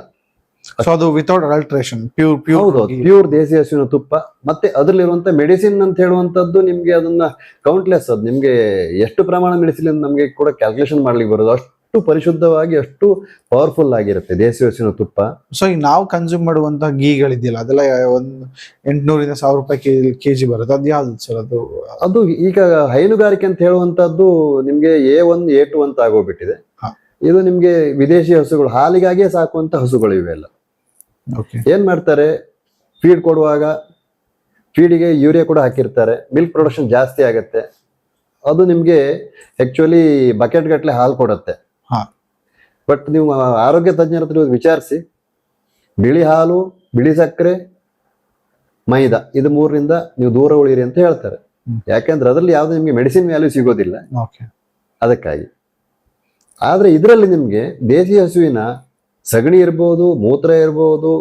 ಸೊ ಅದು ವಿತೌಟ್ ಅಡಲ್ಟ್ರೇಷನ್, ಪ್ಯೂರ್ ದೇಸಿ ಹಸುವಿನ ತುಪ್ಪ. ಮತ್ತೆ ಅದರಲ್ಲಿರುವಂತ ಮೆಡಿಸಿನ್ ಅಂತ ಹೇಳುವಂತದ್ದು ನಿಮ್ಗೆ ಅದನ್ನ ಕೌಂಟ್ಲೆಸ್, ಅದು ನಿಮ್ಗೆ ಎಷ್ಟು ಪ್ರಮಾಣ ಮೆಡಿಸಿನ್ ನಮ್ಗೆ ಕೂಡ ಕ್ಯಾಲ್ಕುಲೇಷನ್ ಮಾಡ್ಲಿಕ್ಕೆ ಬರೋದು. ಅಷ್ಟು ಪರಿಶುದ್ಧವಾಗಿ, ಅಷ್ಟು ಪವರ್ಫುಲ್ ಆಗಿರುತ್ತೆ ದೇಸಿ ಹಸುವಿನ ತುಪ್ಪ. ಸೊ ಈಗ ನಾವು ಕನ್ಸ್ಯೂಮ್ ಮಾಡುವಂತಹ ಗೀಗಳಿದೆಯಲ್ಲ, ಅದೆಲ್ಲ 800-1,000 ರೂಪಾಯಿ ಕೆಜಿ ಬರುತ್ತೆ. ಅದು ಯಾವ್ದು ಸರ್? ಅದು ಈಗ ಹೈನುಗಾರಿಕೆ ಅಂತ ಹೇಳುವಂತದ್ದು ನಿಮ್ಗೆ A1 A2 ಅಂತ ಆಗೋಗ್ಬಿಟ್ಟಿದೆ. ಇದು ನಿಮ್ಗೆ ವಿದೇಶಿ ಹಸುಗಳು, ಹಾಲಿಗಾಗಿಯೇ ಸಾಕುವಂತ ಹಸುಗಳು ಇವೆಲ್ಲ. ಏನ್ ಮಾಡ್ತಾರೆ, ಫೀಡ್ ಕೊಡುವಾಗ ಫೀಡಿಗೆ ಯೂರಿಯಾ ಕೂಡ ಹಾಕಿರ್ತಾರೆ, ಮಿಲ್ಕ್ ಪ್ರೊಡಕ್ಷನ್ ಜಾಸ್ತಿ ಆಗತ್ತೆ. ಅದು ನಿಮ್ಗೆ ಆಕ್ಚುಲಿ ಬಕೆಟ್ ಗಟ್ಟಲೆ ಹಾಲು ಕೊಡುತ್ತೆ. ಬಟ್ ನೀವು ಆರೋಗ್ಯ ತಜ್ಞರ ಹತ್ರ ವಿಚಾರಿಸಿ, ಬಿಳಿ ಹಾಲು, ಬಿಳಿ ಸಕ್ಕರೆ, ಮೈದಾ, ಇದು 3ರಿಂದ ನೀವು ದೂರ ಉಳಿರಿ ಅಂತ ಹೇಳ್ತಾರೆ. ಯಾಕೆಂದ್ರೆ ಅದರಲ್ಲಿ ಯಾವ್ದು ನಿಮ್ಗೆ ಮೆಡಿಸಿನ್ ವ್ಯಾಲ್ಯೂ ಸಿಗೋದಿಲ್ಲ, ಅದಕ್ಕಾಗಿ. ಆದ್ರೆ ಇದರಲ್ಲಿ ನಿಮ್ಗೆ ದೇಸಿ ಹಸುವಿನ ಸಗಣಿ ಇರ್ಬೋದು, ಮೂತ್ರ ಇರ್ಬೋದು,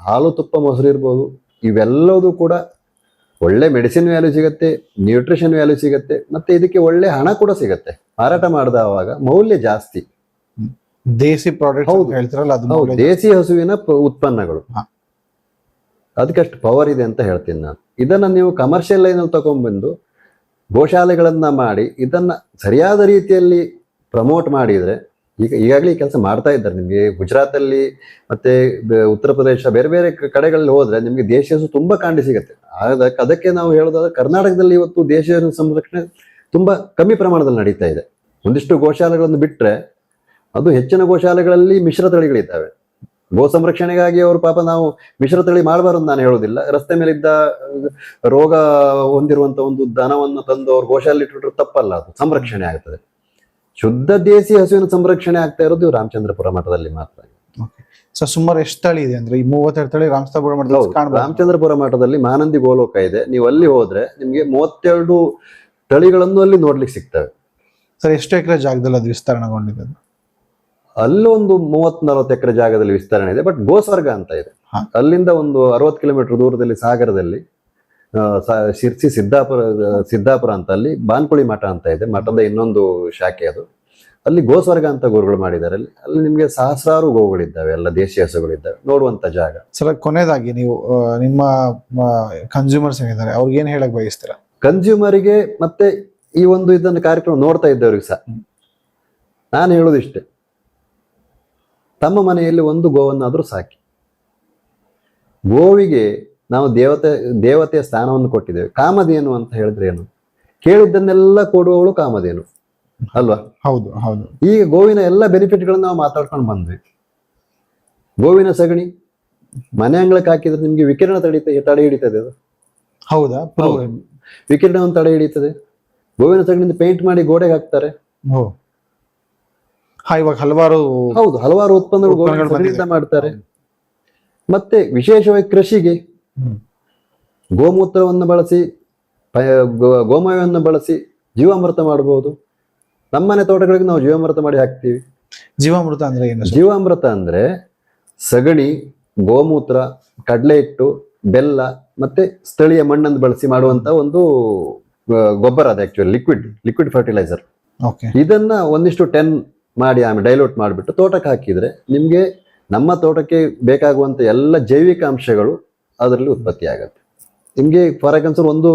ಹಾಲು, ತುಪ್ಪ, ಮೊಸರು ಇರ್ಬೋದು, ಇವೆಲ್ಲವೂ ಕೂಡ ಒಳ್ಳೆ ಮೆಡಿಸಿನ್ ವ್ಯಾಲ್ಯೂ ಸಿಗತ್ತೆ, ನ್ಯೂಟ್ರಿಷನ್ ವ್ಯಾಲ್ಯೂ ಸಿಗತ್ತೆ, ಮತ್ತೆ ಇದಕ್ಕೆ ಒಳ್ಳೆ ಹಣ ಕೂಡ ಸಿಗತ್ತೆ. ಮಾರಾಟ ಮಾಡಿದವಾಗ ಮೌಲ್ಯ ಜಾಸ್ತಿ. ದೇಸಿ ಪ್ರಾಡಕ್ಟ್ ಹೇಳ್ತಾರಲ್ಲ, ಅದು ದೇಸಿ ಹಸುವಿನ ಉತ್ಪನ್ನಗಳು, ಅದಕ್ಕಷ್ಟು ಪವರ್ ಇದೆ ಅಂತ ಹೇಳ್ತೀನಿ ನಾನು. ಇದನ್ನ ನೀವು ಕಮರ್ಷಿಯಲ್ ಲೈನಲ್ಲಿ ತಗೊಂಡ್ಬಂದು ಗೋಶಾಲೆಗಳನ್ನ ಮಾಡಿ ಇದನ್ನ ಸರಿಯಾದ ರೀತಿಯಲ್ಲಿ ಪ್ರಮೋಟ್ ಮಾಡಿದ್ರೆ, ಈಗಾಗಲೇ ಈ ಕೆಲಸ ಮಾಡ್ತಾ ಇದ್ದಾರೆ. ನಿಮ್ಗೆ ಗುಜರಾತಲ್ಲಿ ಮತ್ತೆ ಉತ್ತರ ಪ್ರದೇಶ, ಬೇರೆ ಬೇರೆ ಕಡೆಗಳಲ್ಲಿ ಹೋದ್ರೆ ನಿಮ್ಗೆ ದೇಶಿ ಹಸು ತುಂಬಾ ಕಾಂಡಿ ಸಿಗುತ್ತೆ. ಅದಕ್ಕೆ ನಾವು ಹೇಳೋದಾದ್ರೆ ಕರ್ನಾಟಕದಲ್ಲಿ ಇವತ್ತು ದೇಶಿ ಹಸು ಸಂರಕ್ಷಣೆ ತುಂಬಾ ಕಮ್ಮಿ ಪ್ರಮಾಣದಲ್ಲಿ ನಡೀತಾ ಇದೆ. ಒಂದಿಷ್ಟು ಗೋಶಾಲೆಗಳನ್ನು ಬಿಟ್ರೆ ಅದು ಹೆಚ್ಚಿನ ಗೋಶಾಲೆಗಳಲ್ಲಿ ಮಿಶ್ರ ತಳಿಗಳಿದ್ದಾವೆ. ಗೋ ಸಂರಕ್ಷಣೆಗಾಗಿ ಅವರು ಪಾಪ ನಾವು ಮಿಶ್ರ ತಳಿ ಮಾಡಬಾರದು ನಾನು ಹೇಳೋದಿಲ್ಲ. ರಸ್ತೆ ಮೇಲಿದ್ದ ರೋಗ ಹೊಂದಿರುವಂತ ಒಂದು ದನವನ್ನು ತಂದು ಅವ್ರು ಗೋಶಾಲೆ ಇಟ್ಬಿಟ್ರೆ ತಪ್ಪಲ್ಲ, ಅದು ಸಂರಕ್ಷಣೆ ಆಗ್ತದೆ. ಶುದ್ಧ ದೇಸಿ ಹಸುವಿನ ಸಂರಕ್ಷಣೆ ಆಗ್ತಾ ಇರೋದು ರಾಮಚಂದ್ರಪುರ ಮಠದಲ್ಲಿ ಮಾತ್ರ. ಸುಮಾರು ಎಷ್ಟು ತಳಿ ಇದೆ ಅಂದ್ರೆ? ಈ 32 ತಳಿ ರಾಮಚಂದ್ರಪುರ ಮಠದಲ್ಲಿ ಮಹಾನಂದಿ ಗೋಲೋಕ ಇದೆ. ನೀವು ಅಲ್ಲಿ ಹೋದ್ರೆ ನಿಮ್ಗೆ 32 ತಳಿಗಳನ್ನು ಅಲ್ಲಿ ನೋಡ್ಲಿಕ್ಕೆ ಸಿಗ್ತವೆ. ಸರ್, ಎಷ್ಟು ಎಕರೆ ಜಾಗದಲ್ಲಿ ಅದು ವಿಸ್ತರಣೆಗೊಂಡಿದೆ? ಅಲ್ಲೊಂದು 30-40 ಎಕರೆ ಜಾಗದಲ್ಲಿ ವಿಸ್ತರಣೆ ಇದೆ. ಬಟ್ ಗೋಸ್ವರ್ಗ ಅಂತ ಇದೆ, ಅಲ್ಲಿಂದ ಒಂದು 60 ಕಿಲೋಮೀಟರ್ ದೂರದಲ್ಲಿ ಸಾಗರದಲ್ಲಿ ಶಿರ್ಸಿ ಸಿದ್ದಾಪುರ ಅಂತ, ಅಲ್ಲಿ ಬಾನ್ಕುಳಿ ಮಠ ಅಂತ ಇದೆ, ಮಠದ ಇನ್ನೊಂದು ಶಾಖೆ ಅದು. ಅಲ್ಲಿ ಗೋಸ್ವರ್ಗ ಅಂತ ಗುರುಗಳು ಮಾಡಿದ್ದಾರೆ. ಅಲ್ಲಿ ನಿಮ್ಗೆ ಸಹಸ್ರಾರು ಗೋವುಗಳಿದ್ದಾವೆ, ಎಲ್ಲ ದೇಶಿ ಹಸುಗಳಿದ್ದಾವೆ, ನೋಡುವಂತ ಜಾಗ. ಸರ್, ಕೊನೆಯದಾಗಿ ನೀವು ನಿಮ್ಮ ಕನ್ಸ್ಯೂಮರ್ಸ್ ಏನಿದ್ದಾರೆ ಅವ್ರಿಗೆ ಏನ್ ಹೇಳಕ್ ಬಯಸ್ತೀರಾ? ಕನ್ಸ್ಯೂಮರಿಗೆ ಮತ್ತೆ ಈ ಒಂದು ಇದನ್ನ ಕಾರ್ಯಕ್ರಮ ನೋಡ್ತಾ ಇದ್ದವ್ರಿಗೆ ಸಹ ನಾನು ಹೇಳೋದಿಷ್ಟೇ, ತಮ್ಮ ಮನೆಯಲ್ಲಿ ಒಂದು ಗೋವನ್ನಾದ್ರೂ ಸಾಕಿ. ಗೋವಿಗೆ ನಾವು ದೇವತೆಯ ಸ್ಥಾನವನ್ನು ಕೊಟ್ಟಿದ್ದೇವೆ. ಕಾಮಧೇನು ಅಂತ ಹೇಳಿದ್ರೆ ಏನು? ಕೇಳಿದ್ದನ್ನೆಲ್ಲ ಕೊಡುವವಳು ಕಾಮಧೇನು ಅಲ್ವಾ? ಹೌದು ಹೌದು. ಈಗ ಗೋವಿನ ಎಲ್ಲ ಬೆನಿಫಿಟ್ಗಳನ್ನ ನಾವು ಮಾತಾಡ್ಕೊಂಡು ಬಂದ್ವಿ. ಗೋವಿನ ಸಗಣಿ ಮನೆ ಅಂಗಳಕ್ಕೆ ಹಾಕಿದ್ರೆ ನಿಮ್ಗೆ ವಿಕಿರಣ ತಡೆ ಹಿಡಿತದೆ. ಅದು ಹೌದಾ? ವಿಕಿರಣವನ್ನು ತಡೆ ಹಿಡಿತದೆ. ಗೋವಿನ ಸಗಣಿಯಿಂದ ಪೇಂಟ್ ಮಾಡಿ ಗೋಡೆಗೆ ಹಾಕ್ತಾರೆ. ಇವಾಗ ಹಲವಾರು ಉತ್ಪನ್ನಗಳು ಮಾಡ್ತಾರೆ. ಮತ್ತೆ ವಿಶೇಷವಾಗಿ ಕೃಷಿಗೆ ಗೋಮೂತ್ರವನ್ನು ಬಳಸಿ, ಗೋಮಯವನ್ನು ಬಳಸಿ ಜೀವಾಮೃತ ಮಾಡಬಹುದು. ನಮ್ಮನೆ ತೋಟಗಳಿಗೆ ನಾವು ಜೀವಾಮೃತ ಮಾಡಿ ಹಾಕ್ತೀವಿ. ಜೀವಾಮೃತ ಅಂದ್ರೆ ಏನು? ಜೀವಾಮೃತ ಅಂದ್ರೆ ಸಗಣಿ, ಗೋಮೂತ್ರ, ಕಡಲೆ ಹಿಟ್ಟು, ಬೆಲ್ಲ ಮತ್ತೆ ಸ್ಥಳೀಯ ಮಣ್ಣನ್ನು ಬಳಸಿ ಮಾಡುವಂತ ಒಂದು ಗೊಬ್ಬರ. ಅದು ಆಕ್ಚುಲಿ ಲಿಕ್ವಿಡ್ ಫರ್ಟಿಲೈಸರ್. ಇದನ್ನ 1:10 ಮಾಡಿ ಆಮೇಲೆ ಡೈಲ್ಯೂಟ್ ಮಾಡಿಬಿಟ್ಟು ತೋಟಕ್ಕೆ ಹಾಕಿದ್ರೆ ನಿಮ್ಗೆ ನಮ್ಮ ತೋಟಕ್ಕೆ ಬೇಕಾಗುವಂತ ಎಲ್ಲ ಜೈವಿಕ ಅಂಶಗಳು ಅದರಲ್ಲಿ ಉತ್ಪತ್ತಿ ಆಗುತ್ತೆ. ನಿಮ್ಗೆ ಫಾರ್ ಎಕ್ಸಾಂಪಲ್ ಒಂದು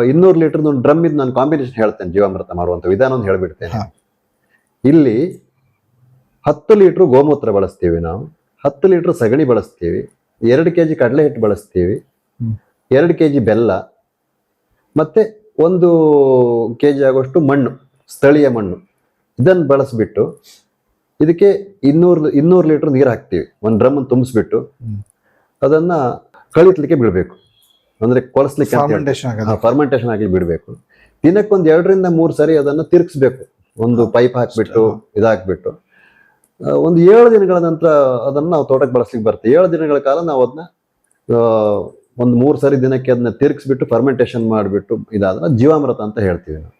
200 ಲೀಟರ್ ಒಂದು ಡ್ರಮ್ ಇದ್ ನಾನು ಕಾಂಬಿನೇಷನ್ ಹೇಳ್ತೇನೆ, ಜೀವಾಮೃತ ಮಾಡುವಂತ ವಿಧಾನವನ್ನು ಹೇಳ್ಬಿಡ್ತೇನೆ. ಇಲ್ಲಿ 10 ಲೀಟರ್ ಗೋಮೂತ್ರ ಬಳಸ್ತೀವಿ ನಾವು, 10 ಲೀಟರ್ ಸಗಣಿ ಬಳಸ್ತೀವಿ, 2 kg ಕಡಲೆ ಹಿಟ್ಟು ಬಳಸ್ತೀವಿ, 2 kg ಬೆಲ್ಲ, ಮತ್ತೆ 1 kg ಆಗುವಷ್ಟು ಮಣ್ಣು, ಸ್ಥಳೀಯ ಮಣ್ಣು. ಇದನ್ನು ಬಳಸ್ಬಿಟ್ಟು ಇದಕ್ಕೆ 200 ಲೀಟರ್ ನೀರು ಹಾಕ್ತೀವಿ. ಒಂದು ಡ್ರಮ್ ತುಂಬಿಸ್ಬಿಟ್ಟು ಅದನ್ನ ಕಳಿಸ್ಲಿಕ್ಕೆ ಬಿಡ್ಬೇಕು, ಅಂದ್ರೆ ಕೊಳಸ್ಲಿಕ್ಕೆ, ಫರ್ಮೆಂಟೇಶನ್ ಆಗಲಿ ಬಿಡ್ಬೇಕು. ದಿನಕ್ಕೊಂದು 2 ರಿಂದ 3 ಸರಿ ಅದನ್ನು ತಿರುಗಿಸ್ಬೇಕು. ಒಂದು ಪೈಪ್ ಹಾಕ್ಬಿಟ್ಟು ಇದಾಕ್ಬಿಟ್ಟು ಒಂದು 7 ದಿನಗಳ ನಂತರ ಅದನ್ನ ನಾವು ತೋಟಕ್ಕೆ ಬಳಸ್ಲಿಕ್ಕೆ ಬರುತ್ತೆ. 7 ದಿನಗಳ ಕಾಲ ನಾವು ಅದನ್ನ ಒಂದು 3 ಸರಿ ದಿನಕ್ಕೆ ಅದನ್ನ ತಿರುಗಿಸ್ಬಿಟ್ಟು ಫರ್ಮೆಂಟೇಶನ್ ಮಾಡಿಬಿಟ್ಟು ಇದಾದ್ರೆ ಜೀವಾಮೃತ ಅಂತ ಹೇಳ್ತೀವಿ ನಾವು.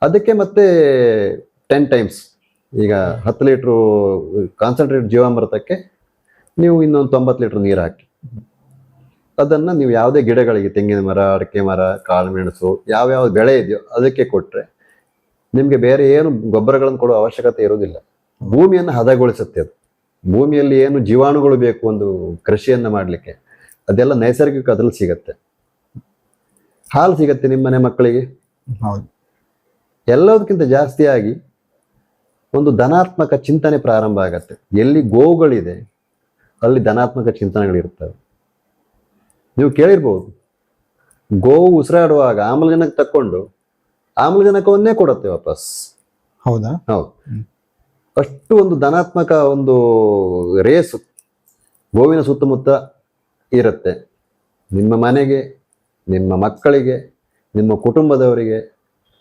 ಅದಕ್ಕೆ ಮತ್ತೆ 10 ಟೈಮ್ಸ್, ಈಗ 10 ಲೀಟ್ರು ಕಾನ್ಸಂಟ್ರೇಟ್ ಜೀವಾಮೃತಕ್ಕೆ ನೀವು ಇನ್ನೊಂದು 90 ಲೀಟರ್ ನೀರು ಹಾಕಿ ಅದನ್ನ ನೀವು ಯಾವುದೇ ಗಿಡಗಳಿಗೆ, ತೆಂಗಿನ ಮರ, ಅಡಿಕೆ ಮರ, ಕಾಳುಮೆಣಸು, ಯಾವ್ಯಾವ ಬೆಳೆ ಇದೆಯೋ ಅದಕ್ಕೆ ಕೊಟ್ರೆ ನಿಮ್ಗೆ ಬೇರೆ ಏನು ಗೊಬ್ಬರಗಳನ್ನು ಕೊಡುವ ಅವಶ್ಯಕತೆ ಇರುವುದಿಲ್ಲ. ಭೂಮಿಯನ್ನು ಹದಗೊಳಿಸುತ್ತೆ ಅದು. ಭೂಮಿಯಲ್ಲಿ ಏನು ಜೀವಾಣುಗಳು ಬೇಕು ಒಂದು ಕೃಷಿಯನ್ನ ಮಾಡ್ಲಿಕ್ಕೆ, ಅದೆಲ್ಲ ನೈಸರ್ಗಿಕ ಅದ್ರಲ್ಲಿ ಸಿಗತ್ತೆ. ಹಾಲು ಸಿಗತ್ತೆ ನಿಮ್ಮ ಮನೆ ಮಕ್ಕಳಿಗೆ. ಹೌದು. ಎಲ್ಲದಕ್ಕಿಂತ ಜಾಸ್ತಿಯಾಗಿ ಒಂದು ಧನಾತ್ಮಕ ಚಿಂತನೆ ಪ್ರಾರಂಭ ಆಗತ್ತೆ. ಎಲ್ಲಿ ಗೋವುಗಳಿದೆ ಅಲ್ಲಿ ಧನಾತ್ಮಕ ಚಿಂತನೆಗಳಿರ್ತವೆ. ನೀವು ಕೇಳಿರ್ಬೋದು, ಗೋವು ಉಸಿರಾಡುವಾಗ ಆಮ್ಲಜನಕ ತಕ್ಕೊಂಡು ಆಮ್ಲಜನಕವನ್ನೇ ಕೊಡುತ್ತೆ ವಾಪಸ್. ಹೌದಾ? ಹೌದು. ಅಷ್ಟು ಒಂದು ಧನಾತ್ಮಕ ಒಂದು ರೇಸು ಗೋವಿನ ಸುತ್ತಮುತ್ತ ಇರುತ್ತೆ. ನಿಮ್ಮ ಮನೆಗೆ, ನಿಮ್ಮ ಮಕ್ಕಳಿಗೆ, ನಿಮ್ಮ ಕುಟುಂಬದವರಿಗೆ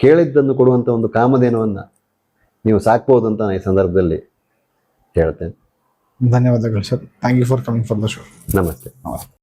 ಕೇಳಿದ್ದನ್ನು ಕೊಡುವಂಥ ಒಂದು ಕಾಮಧೇನುವನ್ನು ನೀವು ಸಾಕ್ಬೋದು ಅಂತ ನಾನು ಈ ಸಂದರ್ಭದಲ್ಲಿ ಹೇಳ್ತೇನೆ. ಧನ್ಯವಾದಗಳು sir. Thank you for coming for the show. ನಮಸ್ತೆ.